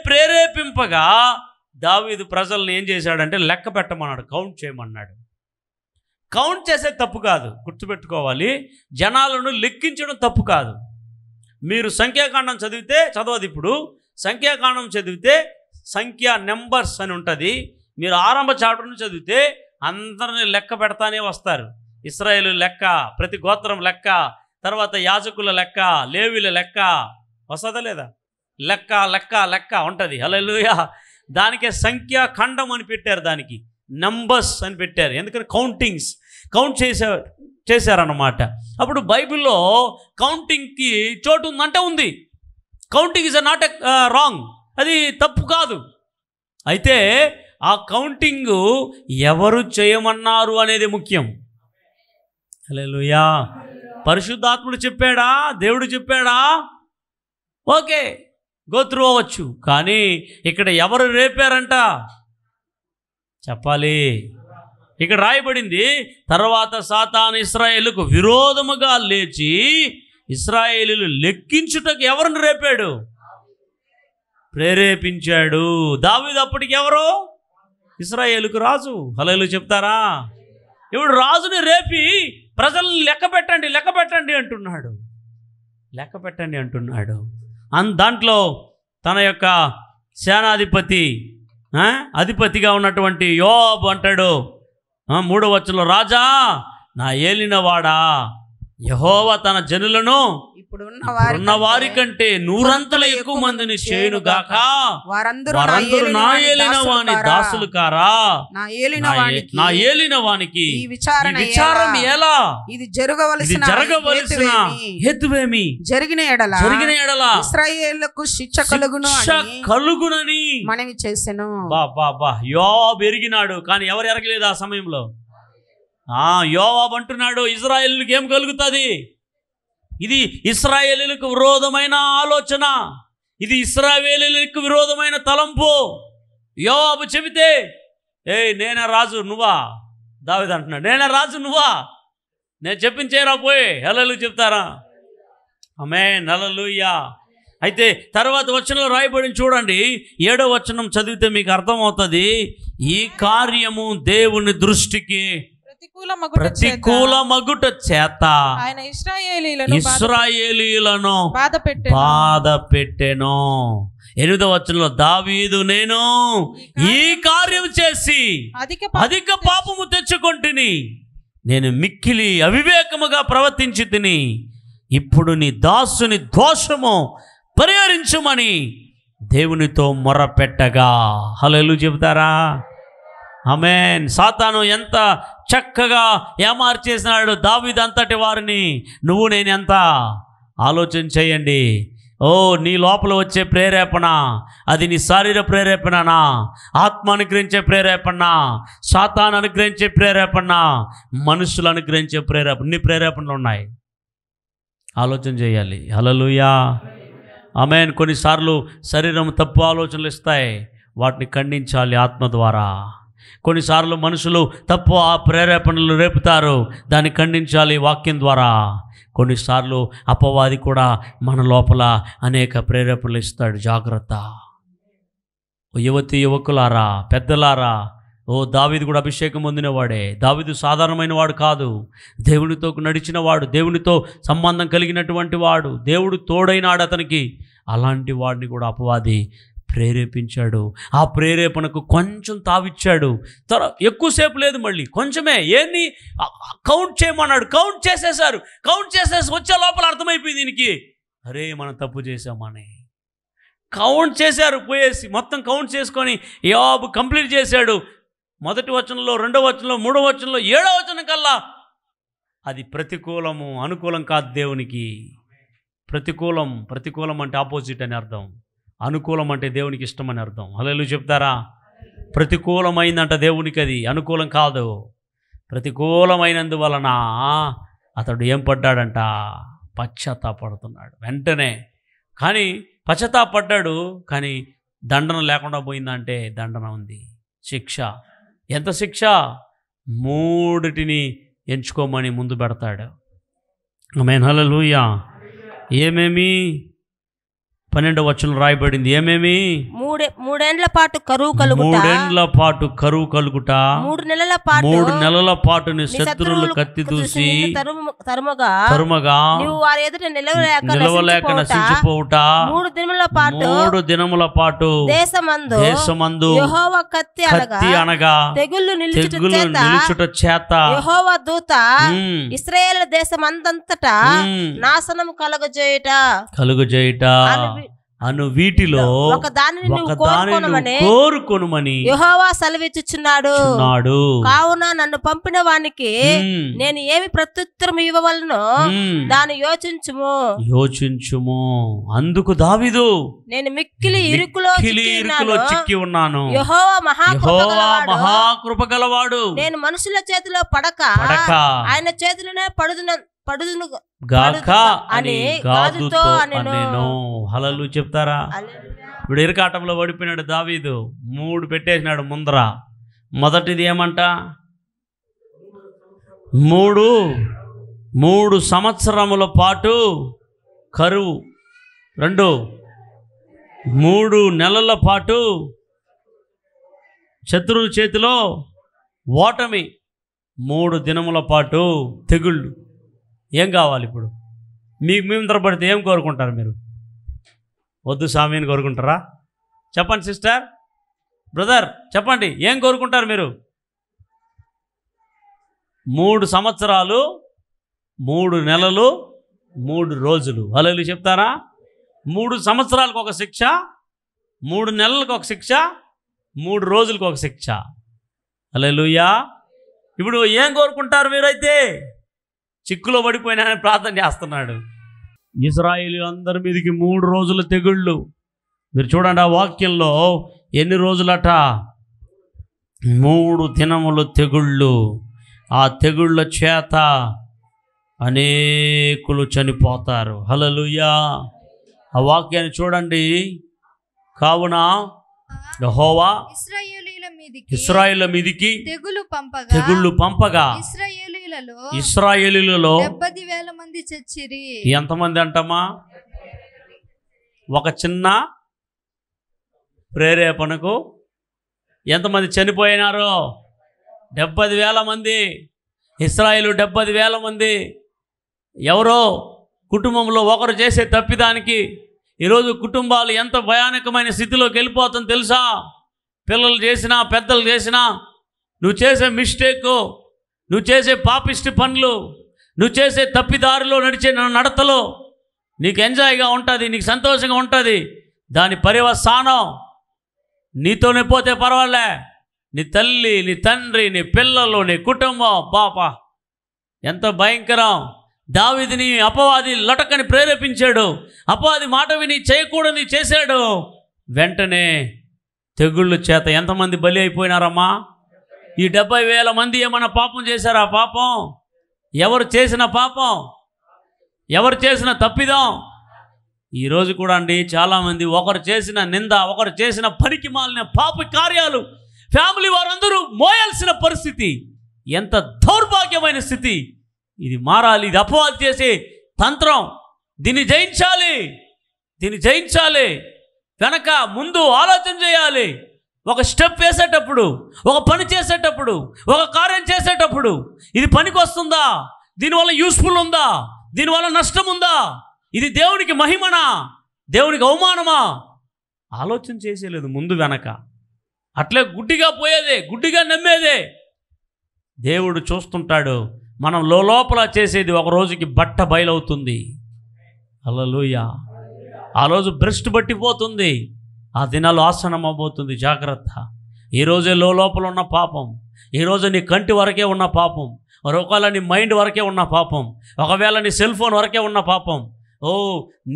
ప్రేరేపింపగా దావీదు ప్రజల్ని ఏం చేశాడంటే లెక్క పెట్టమన్నాడు, కౌంట్ చేయమన్నాడు. కౌంట్ చేసేది తప్పు కాదు, గుర్తుపెట్టుకోవాలి. జనాలను లెక్కించడం తప్పు కాదు. మీరు సంఖ్యాకాండం చదవదు. ఇప్పుడు సంఖ్యాకాండం చదివితే సంఖ్య నెంబర్స్ అని ఉంటుంది. మీరు ఆరంభ చాప్టర్ను చదివితే అందరిని లెక్క పెడతానే వస్తారు. ఇశ్రాయేలు లెక్క, ప్రతి గోత్రం లెక్క, తర్వాత యాజకుల లెక్క, లేవీల లెక్క వస్తుందా లేదా? లెక్క లెక్క లెక్క ఉంటుంది. హల్లెలూయా. దానికే సంఖ్యాఖండం అని పెట్టారు, దానికి నంబర్స్ అని పెట్టారు. ఎందుకంటే కౌంట్ చేశారన్నమాట. అప్పుడు బైబిల్లో కౌంటింగ్కి చోటు ఉందంటే ఉంది. కౌంటింగ్ ఇస్ నాట్ రాంగ్, అది తప్పు కాదు. అయితే ఆ కౌంటింగ్ ఎవరు చేయమన్నారు అనేది ముఖ్యం. హల్లెలూయా. పరిశుద్ధాత్ముడు చెప్పాడా, దేవుడు చెప్పాడా, ఓకే గోత్రు అవ్వచ్చు. కానీ ఇక్కడ ఎవరు రేపారంట చెప్పాలి. ఇక్కడ రాయబడింది, తర్వాత సాతాను ఇశ్రాయేలుకు విరోధముగా లేచి ఇశ్రాయేలీలు లెక్కించుటకు ఎవరిని రేపాడు? ప్రేరేపించాడు. దావీదు అప్పటికి ఎవరు? ఇశ్రాయేలుకు రాజు. హల్లెలూయా చెప్తారా? ఇప్పుడు రాజుని రేపి ప్రజల్ని లెక్క పెట్టండి అంటున్నాడు. దాంట్లో తన యొక్క సేనాధిపతి అధిపతిగా ఉన్నటువంటి యోబు అంటాడు 3వ వచనంలో, రాజా నా ఏలినవాడా, యెహోవా తన జనులను ఇప్పుడున్న వారి కంటే 100 ఎక్కువ మందిని చేయునుగాక, వారందరూ నా ఏలిన వాని దాసులు కారా, నా ఏలిన వానికి ఈ విచారం ఎలా, ఇది జరగవలసిన హేతువేమి, జరిగిన ఎడల ఇశ్రాయేలుకు శిక్ష కలుగునని మనవి చేసెను. యోబు ఎరిగినాడు, కానీ ఎవరు ఎరగలేదు ఆ సమయంలో. యోవాబు అంటున్నాడు, ఇశ్రాయేలుకి ఏం కలుగుతుంది? ఇది ఇశ్రాయేలీలకు విరోధమైన ఆలోచన, ఇది ఇశ్రాయేలీలకు విరోధమైన తలంపు. యోవాబు చెబితే నేనే రాజు నువ్వా? దావీదు అంటున్నాడు, నేనే రాజు నువ్వా? నేను చెప్పించేరా పోయి. హల్లెలూయా చెప్తారా? ఆమేన్, హల్లెలూయా. అయితే తర్వాత వచనంలో రాయబడింది చూడండి, 7వ వచనం చదివితే మీకు అర్థమవుతుంది. ఈ కార్యము దేవుని దృష్టికి ప్రతికూల మగుట చేత ఆయన ఇశ్రాయేలీయులను బాధ పెట్టెను. 8వ వచనంలో, దావీదు నేను ఈ కార్యం చేసి అధిక పాపము తెచ్చుకొంటిని, నేను మిక్కిలి అవివేకముగా ప్రవర్తించి తిని, ఇప్పుడు నీ దాసుని దోషము పరిహరించుమని దేవునితో మొరపెట్టగా. హల్లెలూయా చెబుతారా? ఆమేన్. సాతాను ఎంత చక్కగా ఏమార్చేసినాడు దావీదు అంతటి వారిని. నువ్వు నేను ఎంత ఆలోచన చేయండి. నీ లోపల వచ్చే ప్రేరేపణ, అది నీ శారీర ప్రేరేపణనా, ఆత్మ అనుగ్రహించే ప్రేరేపణ, సాతాను అనుగ్రహించే ప్రేరేపణ, మనుషులు అనుగ్రహించే ప్రేరేపణ, నీ ప్రేరేపణలు ఉన్నాయి. ఆలోచన చేయాలి. హల్లెలూయా. ఆమేన్. కొన్నిసార్లు శరీరం తప్పు ఆలోచనలు ఇస్తాయి, వాటిని ఖండించాలి ఆత్మ ద్వారా. కొన్నిసార్లు మనుషులు తప్పు ప్రేరేపణలు రేపుతారు, దాన్ని ఖండించాలి వాక్యం ద్వారా. కొన్నిసార్లు అపవాది కూడా మన లోపల అనేక ప్రేరేపణలు ఇస్తాడు. జాగ్రత్త. యువతి యువకులారా, పెద్దలారా, దావీదు కూడా అభిషేకం పొందినవాడే. దావీదు సాధారణమైన వాడు కాదు, దేవునితో నడిచిన వాడు, దేవునితో సంబంధం కలిగినటువంటి వాడు, దేవుడు తోడైనాడు అతనికి. అలాంటి వాడిని కూడా అపవాది ప్రేరేపించాడు. ఆ ప్రేరేపణకు కొంచెం తావిచ్చాడు. ఎక్కువసేపు లేదు, మళ్ళీ కొంచెమే. ఏంది కౌంట్ చేయమన్నాడు, కౌంట్ చేసేసారు. కౌంట్ చేసేసి వచ్చే లోపల అర్థమైపోయింది దీనికి, అరే మనం తప్పు చేసామని. కౌంట్ చేశారు పోయేసి, మొత్తం కౌంట్ చేసుకొని యోబు కంప్లీట్ చేశాడు. మొదటి వచనంలో, రెండో వచనంలో, మూడో వచనంలో, ఏడో వచనం కల్లా అది ప్రతికూలము, అనుకూలం కాదు దేవునికి. ప్రతికూలం అంటే ఆపోజిట్ అని అర్థం, అనుకూలం అంటే దేవునికి ఇష్టం అని అర్థం. హల్లెలూయా చెప్తారా? ప్రతికూలమైందంట దేవునికి, అది అనుకూలం కాదు. ప్రతికూలమైనందువలన అతడు ఏం పడ్డాడంట? పశ్చాత్తాపడుతున్నాడు వెంటనే. కానీ పశ్చాత్తాపడ్డాడు, కానీ దండన లేకుండా పోయిందంటే దండన ఉంది, శిక్ష. ఎంత శిక్ష? 3 ఎంచుకోమని ముందు పెడతాడు. ఆమేన్, హల్లెలూయా. ఏమేమి? 12వ వచనం రాయబడింది. ఏమేమి? 3 పాటు కరువు కలుగుట, 3 పాటు కరువు కలుగుట, 3 నెలల పాటు 3 నెలల పాటు నీ శత్రువులు కత్తి దూసి తరుమగా నీవు వారి ఎదుట నిలవలేక నశించిపోవుట, 3 దినముల పాటు దేశమందు యెహోవా కత్తి అనగా తెగుళ్ళు నిలుచుట చేత యెహోవా దూత ఇశ్రాయేలు దేశమందంతటా నాశనము కలుగజేయుట అను వీటిలో ఒకదానిని కోరుకొనుమని యెహోవా సెలవిచ్చుచున్నాడు. కావున నన్ను పంపిన వానికి నేను ఏమి ప్రత్యుత్తరం ఇవ్వవలనో దాన్ని యోచించుము. అందుకు దావీదు, నేను మిక్కిలి ఇరుకులో చిక్కి ఉన్నాను, యెహోవా మహాకృప గలవాడు, నేను మనుషుల చేతిలో పడక ఆయన చేతిలోనే పడుదును గాక అని గాదుతో అనెను. హల్లెలూయా చెప్తారా? ఇప్పుడు ఇరకాటంలో పడిపోయినాడు దావీదు, 3 పెట్టేసినాడు ముందర. మొదటిది ఏమంట? 3 సంవత్సరముల పాటు కరువు. 2 3 నెలల పాటు శత్రువుల చేతిలో ఓటమి, 3 దినముల పాటు తెగుళ్ళు. ఏం కావాలి ఇప్పుడు? మేము తరపడితే ఏం కోరుకుంటారు మీరు? వద్దు స్వామిని కోరుకుంటారా? చెప్పండి సిస్టర్, బ్రదర్, చెప్పండి, ఏం కోరుకుంటారు మీరు? 3 సంవత్సరాలు 3 నెలలు 3 రోజులు. హల్లెలూయా చెప్తారా? 3 సంవత్సరాలకు ఒక శిక్ష, 3 నెలలకు ఒక శిక్ష, 3 రోజులకు ఒక శిక్ష. హల్లెలూయా. ఇప్పుడు ఏం కోరుకుంటారు మీరైతే? చిక్కులో పడిపోయినా ప్రార్థన చేస్తున్నాడు. ఇశ్రాయేలు అందరి మీదకి 3 రోజుల తెగుళ్ళు. మీరు చూడండి ఆ వాక్యంలో ఎన్ని రోజులట? 3 దినములు తెగుళ్ళు. ఆ తెగుళ్ళ చేత అనేకులు చనిపోతారు. హల్లెలూయా. ఆ వాక్యాన్ని చూడండి. కావున యెహోవా ఇశ్రాయేలు మీదికి తెగుళ్ళు పంపగా ఇశ్రాయేలీలలో 70,000 మంది చచ్చిరి. ఎంతమంది అంటమ్మా? ఒక చిన్న ప్రేరేపణకు ఎంతమంది చనిపోయినారో? 70,000 మంది. ఇశ్రాయేలు 70,000 మంది. ఎవరో కుటుంబంలో ఒకరు చేసే తప్పిదానికి ఈరోజు కుటుంబాలు ఎంత భయానకమైన స్థితిలోకి వెళ్ళిపోతుందో తెలుసా? పిల్లలు చేసినా, పెద్దలు చేసినా, నువ్వు చేసే మిస్టేకు, నువ్వు చేసే పాపిష్టి పనులు, నువ్వు చేసే తప్పిదారిలో నడిచే నడతలో నీకు ఎంజాయ్గా ఉంటుంది, నీకు సంతోషంగా ఉంటుంది. దాని పర్యవసానం నీతోనే పోతే పర్వాలే, నీ తల్లి, నీ తండ్రి, నీ పిల్లలు, నీ కుటుంబం. పాప ఎంత భయంకరం. దావీదుని అపవాది లటకని ప్రేరేపించాడు, అపవాది మాట విని చేయకూడని చేశాడు. వెంటనే తెగుళ్ళు చేత ఎంతమంది బలి అయిపోయినారమ్మా? ఈ 70,000 మంది ఏమన్నా పాపం చేశారా? పాపం ఎవరు చేసిన పాపం, ఎవరు చేసిన తప్పిదం? ఈరోజు కూడా అండి చాలామంది ఒకరు చేసిన నింద, ఒకరు చేసిన పనికి మాలిన పాప కార్యాలు ఫ్యామిలీ వారందరూ మోయాల్సిన పరిస్థితి. ఎంత దౌర్భాగ్యమైన స్థితి! ఇది మారాలి. ఇది అపవాది చేసే తంత్రం. దీన్ని జయించాలి. వెనక ముందు ఆలోచన చేయాలి. ఒక స్టెప్ వేసేటప్పుడు, ఒక పని చేసేటప్పుడు, ఒక కార్యం చేసేటప్పుడు ఇది పనికి వస్తుందా? దీనివల్ల యూస్ఫుల్ ఉందా? దీనివల్ల నష్టం ఉందా? ఇది దేవునికి మహిమనా, దేవునికి అవమానమా? ఆలోచన చేసేలేదు ముందు వెనక. అట్లే గుడ్డిగా పోయేదే, గుడ్డిగా నమ్మేదే. దేవుడు చూస్తుంటాడు. మనం లోపల చేసేది ఒక రోజుకి బట్ట బయలవుతుంది. హల్లెలూయా. ఆ రోజు భ్రష్టు పట్టిపోతుంది. ఆ దినాలు ఆసనం అవబోతుంది. జాగ్రత్త. ఈరోజే లోపల ఉన్న పాపం, ఈరోజు నీ కంటి వరకే ఉన్న పాపం, ఒకవేళ నీ మైండ్ వరకే ఉన్న పాపం, ఒకవేళ నీ సెల్ ఫోన్ వరకే ఉన్న పాపం,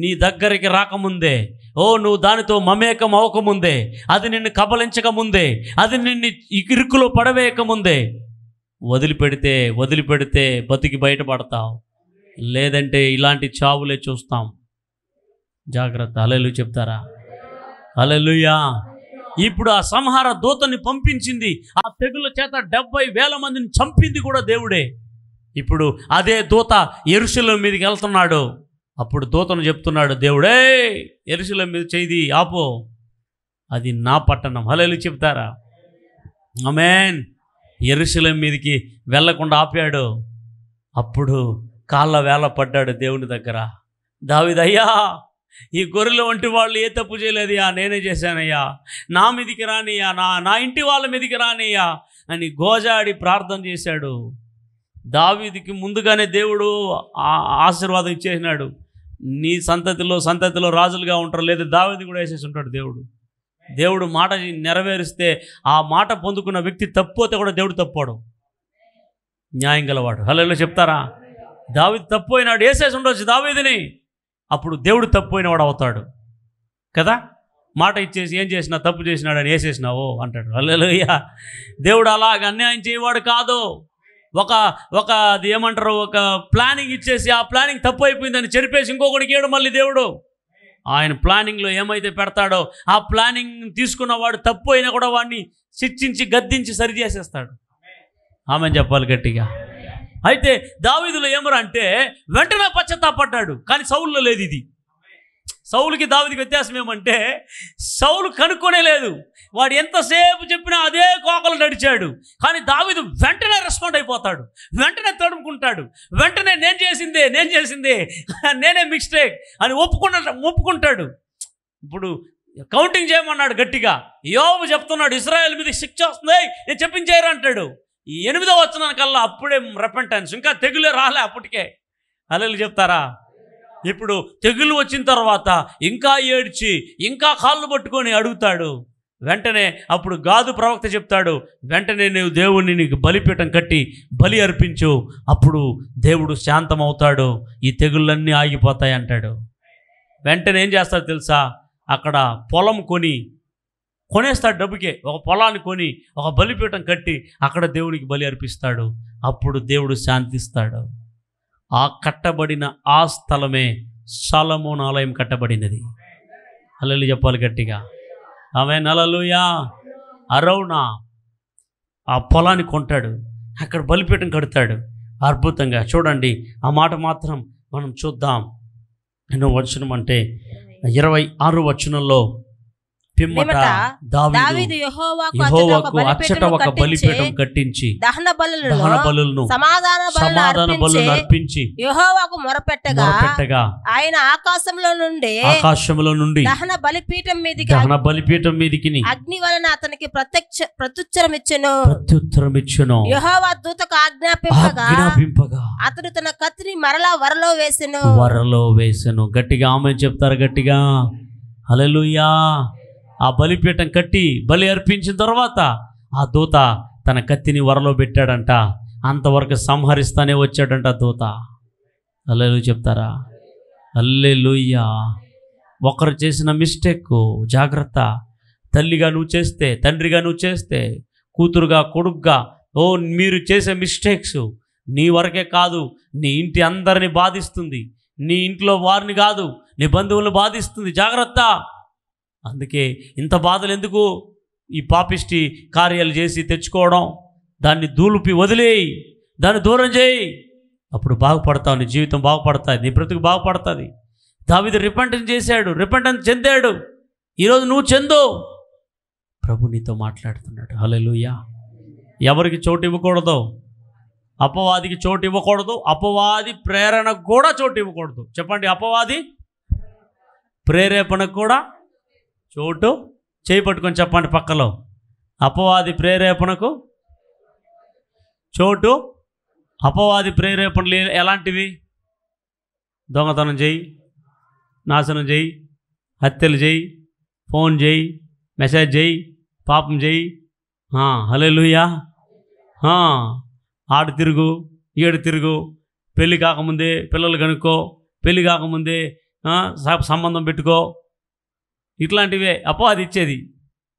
నీ దగ్గరికి రాకముందే, నువ్వు దానితో మమేకం అవ్వకముందే, అది నిన్ను కబలించకముందే, అది నిన్ను ఇరుకులో పడవేయకముందే వదిలిపెడితే బతికి బయటపడతావు. లేదంటే ఇలాంటి చావులే చూస్తాం. జాగ్రత్త. హల్లెలూయా చెప్తారా? హల్లెలూయా. ఇప్పుడు ఆ సంహార దూతని పంపించింది. ఆ తెగుల చేత 70,000 మందిని చంపింది కూడా దేవుడే. ఇప్పుడు అదే దూత యెరూషలేము మీదకి వెళ్తున్నాడు. అప్పుడు దూతను చెప్తున్నాడు దేవుడే, యెరూషలేము మీద చేయి ఆపో, అది నా పట్టణం. హల్లెలూయా చెప్తారా? ఆమేన్. యెరూషలేము మీదకి వెళ్లకుండా ఆపాడు. అప్పుడు కాళ్ళ వేళ పడ్డాడు దేవుని దగ్గర. దావీదు, అయ్యా, ఈ గొర్రెల వంటి వాళ్ళు ఏ తప్పు చేయలేదయ్యా, నేనే చేశానయ్యా, నా మీదికి రానియ్యా, నా ఇంటి వాళ్ళ మీదికి రానియ్యా అని గోజాడి ప్రార్థన చేశాడు. దావీదుకి ముందుగానే దేవుడు ఆశీర్వాదం ఇచ్చేసినాడు. నీ సంతతిలో రాజులుగా ఉంటారు, లేదా దావీదు కూడా వేసేసి ఉంటాడు దేవుడు మాట నెరవేరిస్తే ఆ మాట పొందుకున్న వ్యక్తి తప్పితే కూడా దేవుడు తప్పోడు, న్యాయం గలవాడు. హల్లెలూయా చెప్తారా? దావీదు తప్పిపోయినాడు, వేసేసి ఉండొచ్చు దావీదుని, అప్పుడు దేవుడు తప్పిపోయినవాడు అవుతాడు కదా. మాట ఇచ్చేసి ఏం చేసినా తప్పు చేసినాడని వేసేసినావు అంటాడు. హల్లెలూయా. దేవుడు అలాగ అన్యాయం చేయవాడు కాదు. అది ఏమంటారు, ఒక ప్లానింగ్ ఇచ్చేసి ఆ ప్లానింగ్ తప్పు అయిపోయిందని చెరిపేసి ఇంకొకటికి ఏడు మళ్ళీ దేవుడు ఆయన ప్లానింగ్లో ఏమైతే పెడతాడో ఆ ప్లానింగ్ తీసుకున్నవాడు తప్పు అయినా కూడా వాడిని శిక్షించి గద్దించి సరి చేసేస్తాడు. ఆమె చెప్పాలి గట్టిగా. అయితే దావీదులో ఏమరా అంటే వెంటనే పశ్చాత్తాపడ్డాడు, కానీ సౌలులో లేదు ఇది. సౌలుకి దావీదుకి వ్యత్యాసం ఏమంటే సౌలు కనుక్కొనే లేదు, వాడు ఎంతసేపు చెప్పినా అదే కోకలు నడిచాడు. కానీ దావీదు వెంటనే రెస్పాండ్ అయిపోతాడు, వెంటనే వెంటనే నేను చేసిందే నేనే మిస్టేక్ అని ఒప్పుకుంటాడు. ఇప్పుడు కౌంటింగ్ చేయమన్నాడు గట్టిగా. యోబు చెప్తున్నాడు, ఇశ్రాయేలు మీద శిక్ష వస్తుంది, నేను చెప్పించేయరు అంటాడు. ఈ 8వ వచనానికల్లా అప్పుడే రెపెంటెన్స్, ఇంకా తెగులే రాలే అప్పటికే. హల్లెలూయా చెప్తారా? ఇప్పుడు తెగులు వచ్చిన తర్వాత ఇంకా ఏడ్చి ఇంకా కాళ్ళు పట్టుకొని అడుగుతాడు. వెంటనే అప్పుడు గాదు ప్రవక్త చెప్తాడు, వెంటనే నువ్వు దేవుణ్ణి నీకు బలిపీఠం కట్టి బలి అర్పించు, అప్పుడు దేవుడు శాంతమవుతాడు, ఈ తెగుళ్ళన్నీ ఆగిపోతాయి అంటాడు. వెంటనే ఏం చేస్తాడు తెలుసా? అక్కడ పొలం కొనేస్తాడు, డబ్బుకే ఒక పొలాన్ని కొని ఒక బలిపీఠం కట్టి అక్కడ దేవునికి బలి అర్పిస్తాడు. అప్పుడు దేవుడు శాంతిస్తాడు. ఆ కట్టబడిన ఆ స్థలమే సొలొమోను ఆలయం కట్టబడినది. హల్లెలూయా చెప్పాలి గట్టిగా. ఆమేన్. హల్లెలూయా. అరౌనా ఆ పొలాన్ని కొంటాడు, అక్కడ బలిపీఠం కడతాడు. అద్భుతంగా చూడండి. ఆ మాట మాత్రం మనం చూద్దాం. ఎన్నో వచనం అంటే 26వ వచనంలో, పిమ్మట దావీదు యెహోవాకు అచ్చట ఒక బలిపీఠం కట్టించి దహన బలులను సమాధాన బలులను అర్పించి యెహోవాకు మొరపెట్టగా ఆయన ఆకాశంలో నుండి దహన బలిపీఠం మీదికి అగ్ని వలన అతనికి ప్రత్యుత్తరం ఇచ్చెను. యెహోవా దూతకు ఆజ్ఞాపింపగా అతడు తన కత్తిని మరలా వరలో వేసెను. గట్టిగా ఆమేన్ చెప్తారు గట్టిగా. హల్లెలూయా. ఆ బలిపీఠం కట్టి బలి అర్పించిన తర్వాత ఆ దూత తన కత్తిని వరలో పెట్టాడంట. అంతవరకు సంహరిస్తానే వచ్చాడంట దూత. హల్లెలూయా చెప్తారా? హల్లెలూయా. ఒకరు చేసిన మిస్టేక్ జాగ్రత్త. తల్లిగా నువ్వు చేస్తే, తండ్రిగా నువ్వు చేస్తే, కూతురుగా కొడుకుగా మీరు చేసే మిస్టేక్స్ నీ వరకే కాదు, నీ ఇంటి అందరిని బాధిస్తుంది. నీ ఇంట్లో వారిని కాదు, నీ బంధువులను బాధిస్తుంది. జాగ్రత్త. అందుకే ఇంత బాధలు ఎందుకు? ఈ పాపిష్టి కార్యాలు చేసి తెచ్చుకోవడం, దాన్ని దూలుపి వదిలేయి, దాన్ని దూరం చేయి, అప్పుడు బాగుపడతావు. నీ జీవితం బాగుపడుతుంది, నీ బ్రతుకు బాగుపడుతుంది. దావీదు రిపెంటెన్స్ చేశాడు, రిపెంటెన్స్ చెందాడు. ఈరోజు నువ్వు చెందు. ప్రభు నీతో మాట్లాడుతున్నాడు. హల్లెలూయా. ఎవరికి చోటు ఇవ్వకూడదు, అపవాదికి చోటు ఇవ్వకూడదు, అపవాది ప్రేరణకు కూడా చోటు ఇవ్వకూడదు. చెప్పండి, అపవాది ప్రేరేపణకు కూడా చోటు. చేయి పట్టుకొని చెప్పండి పక్కలో, అపవాది ప్రేరేపణకు చోటు. అపవాది ప్రేరేపణలు ఎలాంటివి? దొంగతనం చేయి, నాశనం చేయి, హత్యలు చేయి, ఫోన్ చేయి, మెసేజ్ చేయి, పాపం చేయి, హల్లెలూయా, ఆడు తిరుగు, ఈడు తిరుగు, పెళ్ళి కాకముందే పిల్లలు కనుక్కో, పెళ్ళి కాకముందే సంబంధం పెట్టుకో, ఇట్లాంటివే అపవాది ఇచ్చేది.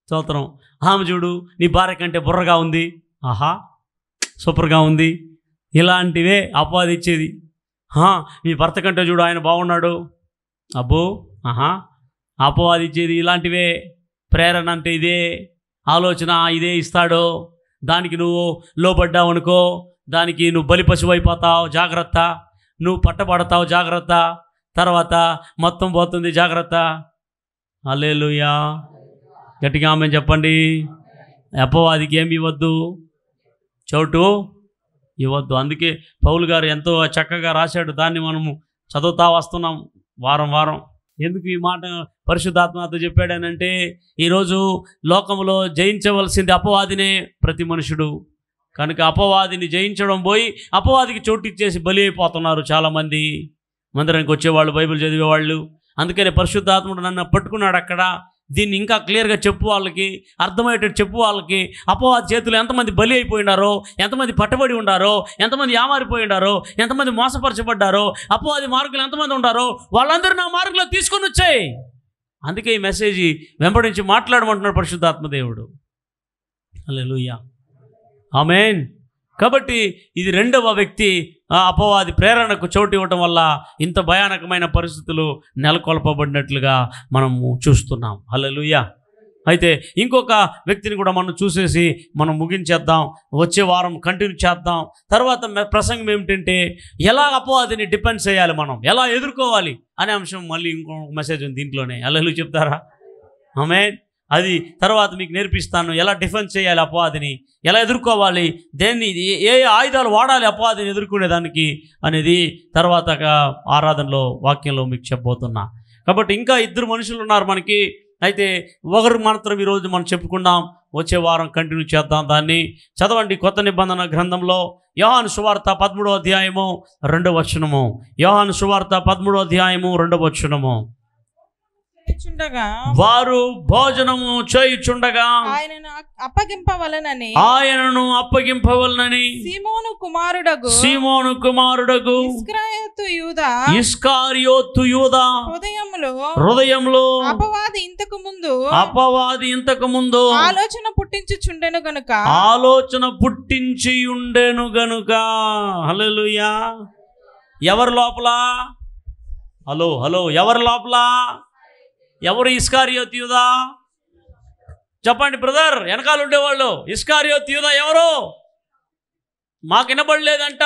స్తోత్రం. ఆమె చూడు నీ భార్య కంటే బుర్రగా ఉంది, ఆహా సూపర్గా ఉంది, ఇలాంటివే అపవాది ఇచ్చేది. మీ భర్త కంటే చూడు ఆయన బాగున్నాడు, అబ్బో, ఆహా అపవాది ఇచ్చేది ఇలాంటివే. ప్రేరణ అంటే ఇదే, ఆలోచన ఇదే ఇస్తాడు. దానికి నువ్వు లోబడ్డావు అనుకో, దానికి నువ్వు బలిపశువు అయిపోతావు, జాగ్రత్త. నువ్వు పట్టబడతావు, జాగ్రత్త. తర్వాత మొత్తం పోతుంది, జాగ్రత్త. హల్లెలూయా, గట్టిగా ఆమేన్ చెప్పండి. అపవాదికి ఏమి ఇవ్వద్దు, చోటు ఇవ్వద్దు. అందుకే పౌలు గారు ఎంతో చక్కగా రాశాడు, దాన్ని మనము చదువుతా వస్తున్నాం వారం వారం. ఎందుకు ఈ మాట పరిశుద్ధాత్మతో చెప్పాడనంటే, ఈరోజు లోకంలో జయించవలసింది అపవాదినే ప్రతి మనుషుడు. కనుక అపవాదిని జయించడం పోయి అపవాదికి చోటు ఇచ్చేసి బలి అయిపోతున్నారు చాలామంది. మందిరానికి వచ్చేవాళ్ళు, బైబిల్ చదివేవాళ్ళు. అందుకనే పరిశుద్ధాత్ముడు నన్ను పట్టుకున్నాడు అక్కడ. దీన్ని ఇంకా క్లియర్గా చెప్పు, వాళ్ళకి అర్థమయ్యేటట్టు చెప్పు. వాళ్ళకి అపవాది చేతులు ఎంతమంది బలి అయిపోయినారో, ఎంతమంది పట్టబడి ఉండారో, ఎంతమంది యామారిపోయి ఉండారో, ఎంతమంది మోసపరచబడ్డారో, అపవాది మార్గులు ఎంతమంది ఉండారో వాళ్ళందరూ నా మార్గంలో తీసుకొని వచ్చాయి. అందుకే ఈ మెసేజ్ వెంబడించి మాట్లాడమంటున్నాడు పరిశుద్ధాత్మ దేవుడు. హల్లెలూయా, ఆమేన్. కాబట్టి ఇది రెండవ వ్యక్తి అపవాది ప్రేరణకు చోటు ఇవ్వటం వల్ల ఇంత భయానకమైన పరిస్థితులు నెలకొల్పబడినట్లుగా మనము చూస్తున్నాం. హల్లెలూయా. అయితే ఇంకొక వ్యక్తిని కూడా మనం చూసేసి మనం ముగించేద్దాం, వచ్చే వారం కంటిన్యూ చేద్దాం. తర్వాత ప్రసంగం ఏమిటంటే, ఎలా అపవాదిని డిఫెన్స్ చేయాలి, మనం ఎలా ఎదుర్కోవాలి అనే అంశం మళ్ళీ ఇంకొక మెసేజ్ ఉంది దీంట్లోనే. హల్లెలూయా చెప్తారా? ఆమేన్. అది తర్వాత మీకు నేర్పిస్తాను, ఎలా డిఫెన్స్ చేయాలి అపవాదిని, ఎలా ఎదుర్కోవాలి, దేన్ని ఏ ఆయుధాలు వాడాలి అపవాదిని ఎదుర్కొనేదానికి అనేది తర్వాత ఆరాధనలో వాక్యంలో మీకు చెప్పబోతున్నా. కాబట్టి ఇంకా ఇద్దరు మనుషులు ఉన్నారు మనకి. అయితే ఒకరు మాత్రం ఈరోజు మనం చెప్పుకుందాం, వచ్చే వారం కంటిన్యూ చేద్దాం దాన్ని. చదవండి కొత్త నిబంధన గ్రంథంలో యోహాను సువార్త 13వ అధ్యాయము 2వ వచనము. యోహాను సువార్త 13వ అధ్యాయము 2వ వచనము. వారు భోజనము చేయుచుండగా ఆయనను అప్పగింపవలనని సీమోను కుమారుడగు ఇస్కరియోతు యూదా హృదయంలో అపవాది ఇంతకు ముందు ఆలోచన పుట్టించి ఉండెను గనుక. హల్లెలూయా. ఎవరి లోపల? హలో ఎవరి లోపల? ఎవరు ఇస్కరియోతు యూదా? చెప్పండి బ్రదర్, వెనకాల ఉండేవాళ్ళు. ఇస్కరియోతు యూదా ఎవరు? మాకు వినబడలేదంట.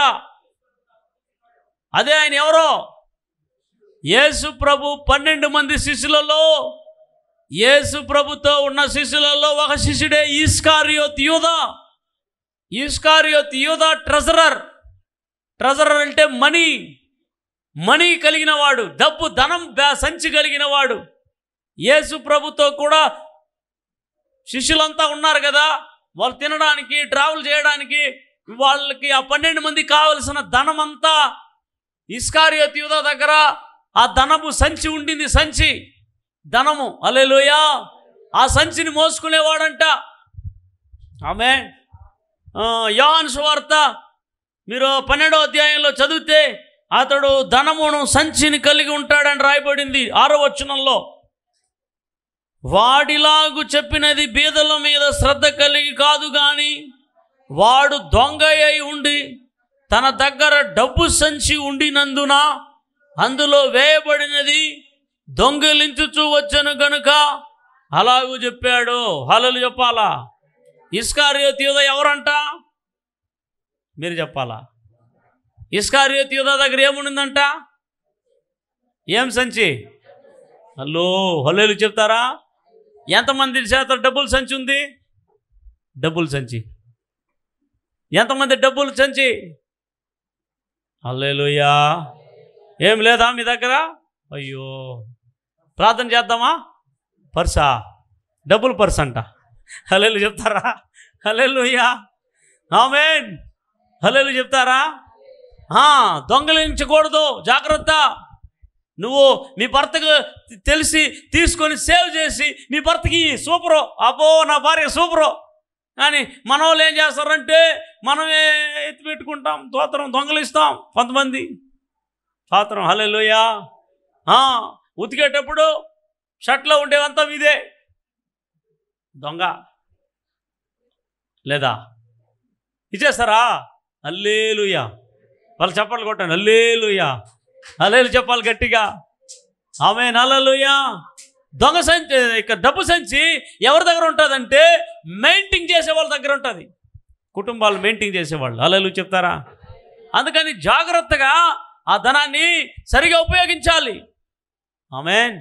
అదే ఆయన ఎవరో? యేసు ప్రభు 12 మంది శిష్యులలో, యేసు ప్రభుతో ఉన్న శిష్యులలో ఒక శిష్యుడే ఇస్కరియోతు యూదా. ఇస్కరియోతు యూదా ట్రెజరర్ అంటే మనీ కలిగిన వాడు, డబ్బు ధనం సంచి కలిగిన వాడు. యేసు ప్రభుతో కూడా శిష్యులంతా ఉన్నారు కదా, వాళ్ళు తినడానికి, ట్రావెల్ చేయడానికి, వాళ్ళకి ఆ 12 మంది కావలసిన ధనమంతా ఇస్కరియోతు యూదా దగ్గర ఆ ధనము సంచి ఉండింది. సంచి ధనము. హల్లెలూయా. ఆ సంచిని మోసుకునేవాడంట. ఆమేన్. యోహాను సువార్త మీరు 12వ అధ్యాయంలో చదివితే అతడు ధనమును సంచిని కలిగి ఉంటాడని రాయబడింది 6వ వచనంలో. వాడిలాగు చెప్పినది బీదల మీద శ్రద్ధ కలిగి కాదు గాని, వాడు దొంగ అయి ఉండి తన దగ్గర డబ్బు సంచి ఉండినందున అందులో వేయబడినది దొంగిలించుచూ వచ్చను గనుక అలాగూ చెప్పాడు. హల్లెలూయా చెప్పాలా? ఇస్కరియోతు యూదా ఎవరంట? మీరు చెప్పాలా? ఇస్కరియోతు యూదా దగ్గర ఏముండిందంట? ఏం సంచి? హల్లెలూయా చెప్తారా? ఎంతమంది చేత డబ్బులు సంచి ఉంది? డబ్బులు సంచి. ఎంతమంది డబ్బులు సంచి? హల్లెలూయా. ఏం లేదా మీ దగ్గర? అయ్యో, ప్రార్థన చేద్దామా? పర్సా? డబ్బులు పర్స్ అంట. హల్లెలూయా చెప్తారా? హల్లెలూయా. ఆమేన్. హల్లెలూయా చెప్తారా? దొంగలించకూడదు, జాగ్రత్త. నువ్వు మీ భర్తకు తెలిసి తీసుకొని సేవ్ చేసి మీ భర్తకి సూపరు, అబ్బో నా భార్య సూపరు. కానీ మన వాళ్ళు ఏం చేస్తారంటే మనమే ఎత్తి పెట్టుకుంటాం, స్తోత్రం దొంగలిస్తాం కొంతమంది. స్తోత్రం హల్లెలూయా. ఉతికేటప్పుడు షర్ట్లో ఉండేవంతా మీదే, దొంగ లేదా ఇచ్చేస్తారా? హల్లెలూయా. వాళ్ళు చెప్పాలి కొట్టండి, హల్లెలూయా. హల్లెలూయా చెప్పాలి గట్టిగా. ఆమేన్ హల్లెలూయా. దొంగ సంచి, ఇక డబ్బు సంచి ఎవరి దగ్గర ఉంటుందంటే మెయింటైన్ చేసే వాళ్ళ దగ్గర ఉంటుంది, కుటుంబాలు మెయింటైన్ చేసేవాళ్ళు. హల్లెలూయా చెప్తారా? అందుకని జాగ్రత్తగా ఆ ధనాన్ని సరిగా ఉపయోగించాలి. ఆమేన్.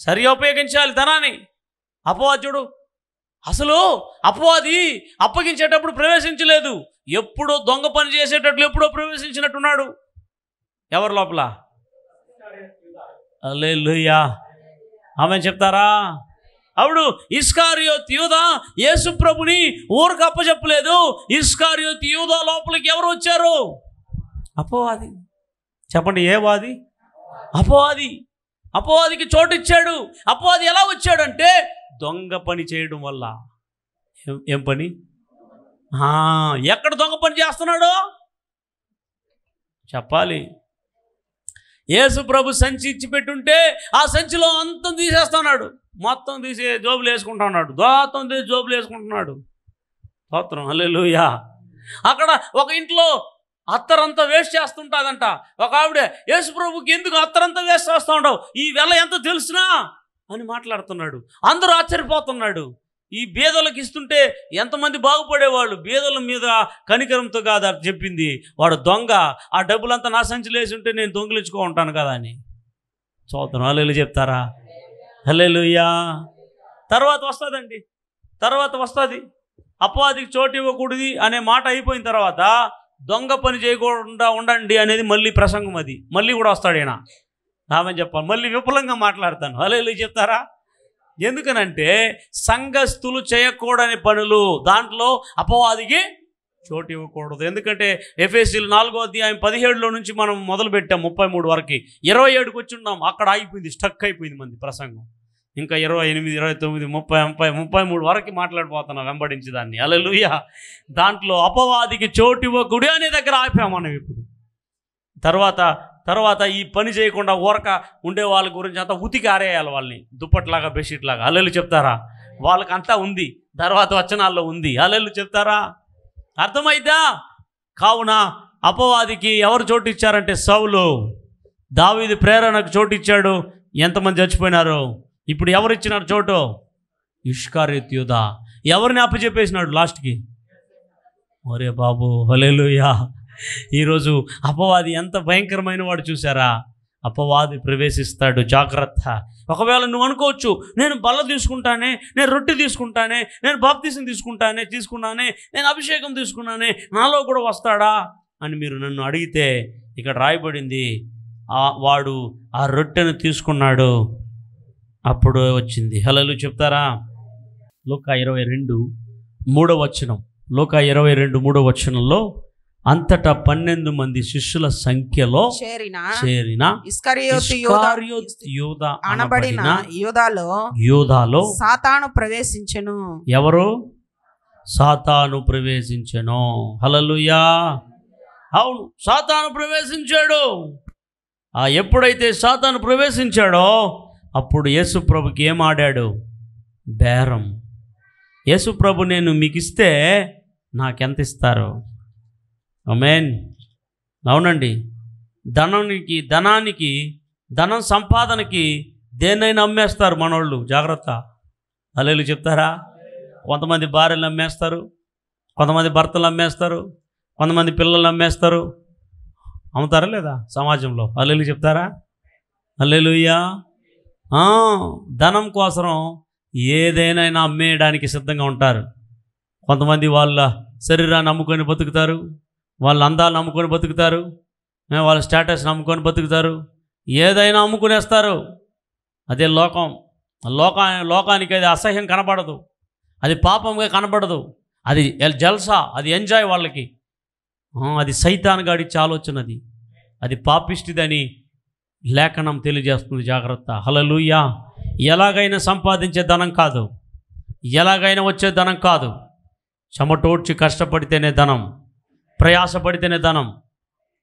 సరిగా ఉపయోగించాలి ధనాన్ని. అపవాదుడు అసలు అపవాది అప్పగించేటప్పుడు ప్రవేశించలేదు, ఎప్పుడో దొంగ పని చేసేటట్లు ఎప్పుడో ప్రవేశించినట్టున్నాడు. ఎవరి లోపల? హల్లెలూయా. ఆమేన్ చెప్తారా? అప్పుడు ఇస్కారియోతు యూదా యేసు ప్రభుని ఊరికి అప్పచెప్పలేదు. ఇస్కారియోతు యూదా లోపలికి ఎవరు వచ్చారు? అపవాది. చెప్పండి, ఏ వాది? అపవాది. అపవాదికి చోటు ఇచ్చాడు. అపవాది ఎలా వచ్చాడంటే దొంగ పని చేయడం వల్ల. ఏం పని? ఎక్కడ దొంగ పని చేస్తున్నాడో చెప్పాలి. యేసు ప్రభు సంచి ఇచ్చి పెట్టుంటే ఆ సంచిలో అంతం తీసేస్తున్నాడు, మొత్తం తీసి జోబులు వేసుకుంటా ఉన్నాడు, దోతం తీసి జోబులు వేసుకుంటున్నాడు. స్తోత్రం హల్లెలూయా. అక్కడ ఒక ఇంట్లో అత్తరంతా వేస్ట్ చేస్తుంటుందంట. ఒక ఆవిడ, యేసు ప్రభుకి ఎందుకు అత్తరంతా వేస్ట్ చేస్తూ ఉండవు, ఈ వెల ఎంత తెలుసునా అని మాట్లాడుతున్నాడు. అందరూ ఆశ్చర్యపోతున్నాడు. ఈ బీదలకు ఇస్తుంటే ఎంతమంది బాగుపడేవాళ్ళు. బీదల మీద కనికరంతో కాదు అది చెప్పింది, వాడు దొంగ, ఆ డబ్బులంతా నా సంచిలో వేసి ఉంటే నేను దొంగిలించుకో ఉంటాను కదా అని. చూద్దాం హల్లెలూయా చెప్తారా? హల్లెలూయా. తర్వాత వస్తుందండి, తర్వాత వస్తుంది అపవాదికి చోటు ఇవ్వకూడదు అనే మాట అయిపోయిన తర్వాత దొంగ పని చేయకుండా ఉండండి అనేది మళ్ళీ ప్రసంగం. అది మళ్ళీ కూడా వస్తాడు ఈయన. ఆమె చెప్పాలి, మళ్ళీ విపులంగా మాట్లాడతాను. హల్లెలూయా చెప్తారా? ఎందుకనంటే సంఘస్థులు చేయకూడని పనులు, దాంట్లో అపవాదికి చోటు ఇవ్వకూడదు. ఎందుకంటే ఎఫెసీయులు 4వ అధ్యాయం 17లో నుంచి మనం మొదలు పెట్టాం 33 వరకు, 27కి వచ్చి ఉన్నాం, అక్కడ ఆగిపోయింది, స్టక్ అయిపోయింది మంది ప్రసంగం. ఇంకా 28, 29, 30, 33 వరకు మాట్లాడిపోతున్నాం వెంబడించి దాన్ని. హల్లెలూయా. దాంట్లో అపవాదికి చోటు ఇవ్వకూడదు అనే దగ్గర ఆపాం మనం ఇప్పుడు. తర్వాత ఈ పని చేయకుండా ఊరక ఉండే వాళ్ళ గురించి అంతా ఉతికి ఆరేయాలి వాళ్ళని, దుప్పట్లాగా బెడ్షీట్ లాగా. హల్లెలూయా చెప్తారా? వాళ్ళకంతా ఉంది, తర్వాత వచనాల్లో ఉంది. హల్లెలూయా చెప్తారా? అర్థమైందా? కావున అపవాదికి ఎవరు చోటు ఇచ్చారంటే సౌలు. దావీదు ప్రేరణకు చోటు ఇచ్చాడు. ఎంతమంది చచ్చిపోయినారు? ఇప్పుడు ఎవరు ఇచ్చినారు చోటు? ఇస్కారియోతు యూదా. ఎవరిని అప్పచెప్పేసినాడు లాస్ట్కి? ఒరే బాబు హల్లెలూయా. ఈరోజు అపవాది ఎంత భయంకరమైన వాడు చూసారా? అపవాది ప్రవేశిస్తాడు, జాగ్రత్త. ఒకవేళ నువ్వు అనుకోవచ్చు, నేను బల్ల తీసుకుంటానే, నేను రొట్టె తీసుకుంటానే, నేను బాప్తీసం తీసుకున్నానే, నేను అభిషేకం తీసుకున్నానే, నాలో కూడా వస్తాడా అని మీరు నన్ను అడిగితే, ఇక్కడ రాయబడింది వాడు ఆ రొట్టెను తీసుకున్నాడు, అప్పుడు వచ్చింది. హల్లెలూయా చెప్తారా? లూకా 22:3 వచనం. లూకా 22:3 అంతటా 12 మంది శిష్యుల సంఖ్యలో చేరిన ఇస్కరియోతు యూదా అనబడిన యూదాలో సాతాను ప్రవేశించెను. ఎవరు? సాతాను ప్రవేశించెను. హల్లెలూయా. అవును, సాతాను ప్రవేశించాడు. ఎప్పుడైతే సాతాను ప్రవేశించాడో అప్పుడు యేసు ప్రభుకి ఏం ఆడాడు? బేరం. యేసు ప్రభు, నేను మీకు ఇస్తే నాకెంత ఇస్తారు? ఆమేన్. అవునండి. ధనానికి ధనం సంపాదనకి దేన్నైనా అమ్మేస్తారు మనోళ్ళు, జాగ్రత్త. హల్లెలూయా చెప్తారా? కొంతమంది భార్యలు అమ్మేస్తారు, కొంతమంది భర్తలు అమ్మేస్తారు, కొంతమంది పిల్లలు అమ్మేస్తారు. అమ్ముతారా లేదా సమాజంలో? హల్లెలూయా చెప్తారా? హల్లెలూయా. ధనం కోసం ఏదైనా అమ్మేయడానికి సిద్ధంగా ఉంటారు. కొంతమంది వాళ్ళ శరీరాన్ని నమ్ముకొని బతుకుతారు, వాళ్ళ అందాలు నమ్ముకొని బతుకుతారు, వాళ్ళ స్టేటస్ నమ్ముకొని బతుకుతారు, ఏదైనా అమ్ముకునేస్తారు. అదే లోకం. లోకానికి అది అసహ్యం కనపడదు, అది పాపంగా కనపడదు, అది జల్సా, అది ఎంజాయ్ వాళ్ళకి. అది సైతాన్ గాడిచ్చే ఆలోచన, అది పాపిష్టిదని లేఖనం తెలియజేస్తుంది. జాగ్రత్త. హల్లెలూయా. ఎలాగైనా సంపాదించే ధనం కాదు, ఎలాగైనా వచ్చే ధనం కాదు. చెమటోడ్చి కష్టపడితేనే ధనం, ప్రయాసపడితేనే ధనం.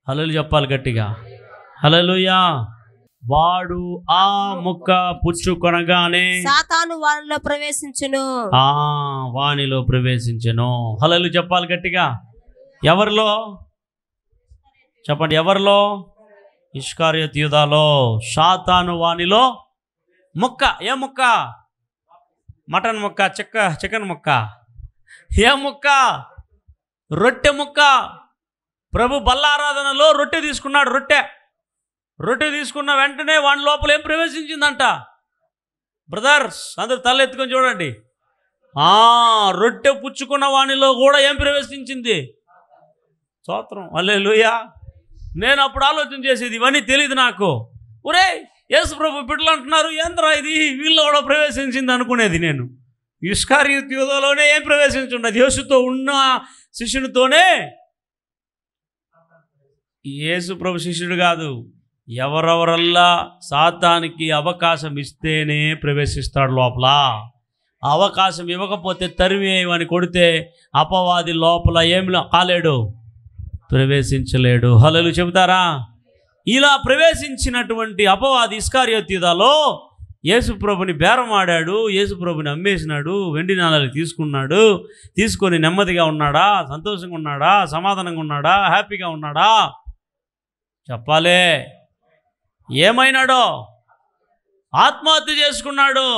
హల్లెలూయా చెప్పాలి గట్టిగా. హల్లెలూయా. వాడు ఆ ముక్క పుచ్చుకొనగానే సాతాను వానిలో ప్రవేశించును. వానిలో ప్రవేశించెను. హల్లెలూయా చెప్పాలి గట్టిగా. ఎవరిలో చెప్పండి? ఎవరిలో? ఇస్కరియోతు యూదాలో. సాతాను వానిలో ముక్క. ఏ ముక్క? మటన్ ముక్క, చికెన్ ముక్క. ఏ ముక్క? రొట్టె ముక్క. ప్రభు బల్లారాధనలో రొట్టె తీసుకున్నాడు. రొట్టె తీసుకున్న వెంటనే వాని లోపల ఏం ప్రవేశించిందంట? బ్రదర్స్ అందరు తల ఎత్తుకొని చూడండి. రొట్టె పుచ్చుకున్న వానిలో కూడా ఏం ప్రవేశించింది? స్తోత్రం. హల్లెలూయా. నేను అప్పుడు ఆలోచన చేసేది, ఇవన్నీ తెలియదు నాకు. ఒరే యేసు ప్రభు బిడ్డలు అంటున్నారు, ఏంద్రా ఇది, వీళ్ళు కూడా ప్రవేశించింది అనుకునేది నేను. ఇస్కరియోతు యూదాలోనే ఏం ప్రవేశించుండదు. యేసుతో ఉన్న శిష్యునితోనే. యేసు ప్రభు శిష్యుడు కాదు. ఎవరెవరల్లా సాతానికి అవకాశం ఇస్తేనే ప్రవేశిస్తాడు లోపల. అవకాశం ఇవ్వకపోతే తరివేయమని కొడితే అపవాది లోపల ఏమి కాలేడు, ప్రవేశించలేడు. హల్లెలూయా చెబుతారా? ఇలా ప్రవేశించినటువంటి అపవాది ఇస్కరియోతు యూదాలో యేసుప్రభుని బేరమాడాడు, యేసుప్రభుని అమ్మేసినాడు, వెండి నాణాలు తీసుకున్నాడు. తీసుకొని నెమ్మదిగా ఉన్నాడా, సంతోషంగా ఉన్నాడా, సమాధానంగా ఉన్నాడా, హ్యాపీగా ఉన్నాడా? చెప్పాలే. ఏమైనాడో? ఆత్మహత్య చేసుకున్నాడు.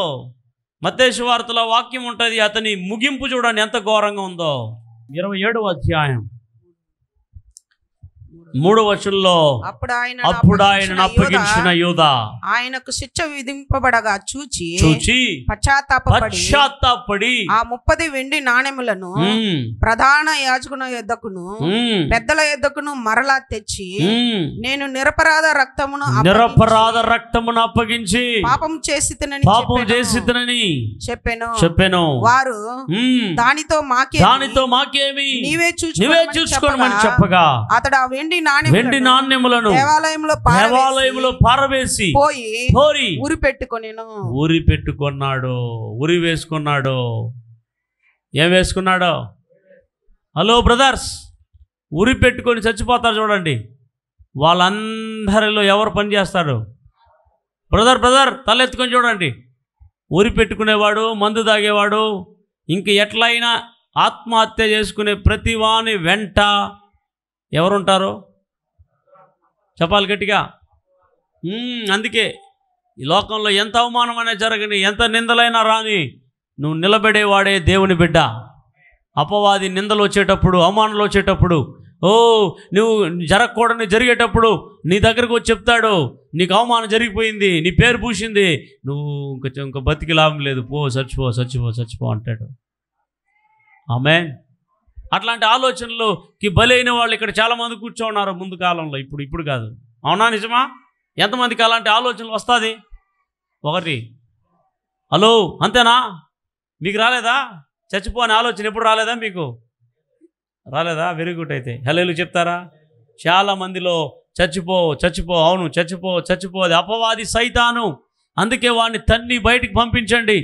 మత్తయి సువార్తలో వాక్యం ఉంటుంది. అతని ముగింపు చూడండి ఎంత ఘోరంగా ఉందో. 27వ అధ్యాయం 3వ వచనంలో, అప్పుడు ఆయన అప్పగించిన యూదా ఆయనకు శిక్ష విధింపబడగా చూచి పశ్చాత్తాపపడి ఆ 30 వెండి నాణెములను ప్రధాన యాజకుని యొద్దకును పెద్దల యొద్దకును మరలా తెచ్చి, నేను నిరపరాధ రక్తమును అప్పగించి పాపం చేసితినని చెప్పెను. వారు దానితో మాకేమి, నీవే చూసుకోమని చెప్పగా అతడు ఆ వెండి నాణెములను దేవాలయంలో పారవేసి పోయి ఉరి పెట్టుకున్నాడు. ఉరి వేసుకున్నాడు. ఏం వేసుకున్నాడో? హలో బ్రదర్స్, ఉరి పెట్టుకొని చచ్చిపోతారు చూడండి. వాళ్ళందరిలో ఎవరు పని చేస్తారు? బ్రదర్ తలెత్తుకొని చూడండి. ఉరి పెట్టుకునేవాడు, మందు తాగేవాడు, ఇంక ఎట్లయినా ఆత్మహత్య చేసుకునే ప్రతి వాని వెంట ఎవరుంటారు? చెప్పాలి గట్టిగా. అందుకే ఈ లోకంలో ఎంత అవమానమైనా జరగని, ఎంత నిందలైనా రాని, నువ్వు నిలబడేవాడే దేవుని బిడ్డ. అపవాది నిందలు వచ్చేటప్పుడు, అవమానాలు వచ్చేటప్పుడు, నువ్వు జరగకూడని జరిగేటప్పుడు నీ దగ్గరకు వచ్చి చెప్తాడు, నీకు అవమానం జరిగిపోయింది, నీ పేరు పూసింది, నువ్వు ఇంకా బతికి లాభం లేదు, చచ్చిపో అంటాడు. ఆమేన్. అట్లాంటి ఆలోచనలోకి బలైన వాళ్ళు ఇక్కడ చాలామంది కూర్చోన్నారు ముందు కాలంలో. ఇప్పుడు కాదు. అవునా? నిజమా? ఎంతమందికి అలాంటి ఆలోచనలు వస్తుంది? ఒకటి. హలో, అంతేనా? మీకు రాలేదా? చచ్చిపో అనే ఆలోచన ఎప్పుడు రాలేదా? మీకు రాలేదా? Very good. అయితే హల్లెలూయా చెప్తారా? చాలామందిలో చచ్చిపో అవును చచ్చిపో అది అపవాది సైతాను. అందుకే వాడిని తన్ని బయటికి పంపించండి.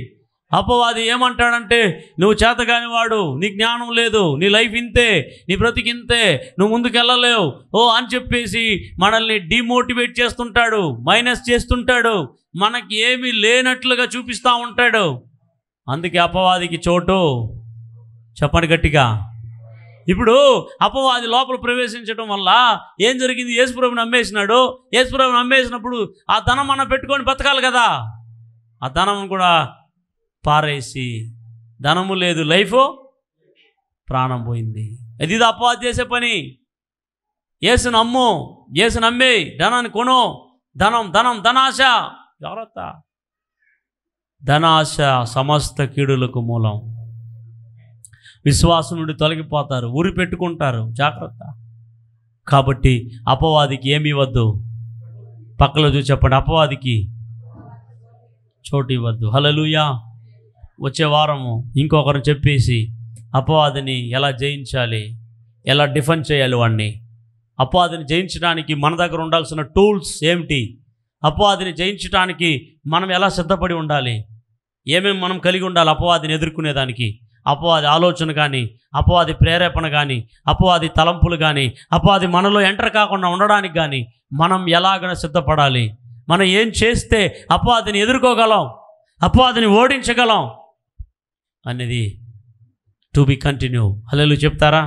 అపవాది ఏమంటాడంటే, నువ్వు చేతగాని వాడు, నీ జ్ఞానం లేదు, నీ లైఫ్ ఇంతే, నీ బ్రతికింతే, నువ్వు ముందుకెళ్ళలేవు అని చెప్పేసి మనల్ని డిమోటివేట్ చేస్తుంటాడు, మైనస్ చేస్తుంటాడు, మనకి ఏమీ లేనట్లుగా చూపిస్తూ ఉంటాడు. అందుకే అపవాదికి చోటు. చెప్పండి గట్టిగా. ఇప్పుడు అపవాది లోపల ప్రవేశించడం వల్ల ఏం జరిగింది? యేసుప్రభుని అమ్మేసినాడు. యేసుప్రభుని అమ్మేసినప్పుడు ఆ ధనం మనం పెట్టుకొని బతకాలి కదా. ఆ ధనం కూడా పారేసి, ధనము లేదు, లైఫ్ ప్రాణం పోయింది. ఇది అపవాది చేసే పని. యేసును అమ్ము, యేసును అమ్మే, ధనాన్ని కొను. ధనాశ. జాగ్రత్త. ధనాశ సమస్త కీడులకు మూలం. విశ్వాసం నుండి తొలగిపోతారు, ఉరి పెట్టుకుంటారు. జాగ్రత్త. కాబట్టి అపవాదికి ఏమి ఇవ్వద్దు. పక్కలో చూసి చెప్పండి, అపవాదికి చోటు ఇవ్వద్దు. హల్లెలూయా. వచ్చే వారము ఇంకొకరు చెప్పేసి అపవాదిని ఎలా జయించాలి, ఎలా డిఫెండ్ చేయాలి వాడిని. అపవాదిని జయించడానికి మన దగ్గర ఉండాల్సిన టూల్స్ ఏమిటి? అపవాదిని జయించడానికి మనం ఎలా సిద్ధపడి ఉండాలి, ఏమేమి మనం కలిగి ఉండాలి అపవాదిని ఎదుర్కొనేదానికి? అపవాది ఆలోచన కానీ, అపవాది ప్రేరేపణ కానీ, అపవాది తలంపులు కానీ, అపవాది మనలో ఎంటర్ కాకుండా ఉండడానికి కానీ మనం ఎలాగ సిద్ధపడాలి? మనం ఏం చేస్తే అపవాదిని ఎదుర్కోగలం, అపవాదిని ఓడించగలం అనేది టు బి కంటిన్యూ. హల్లెలూయా చెప్తారా?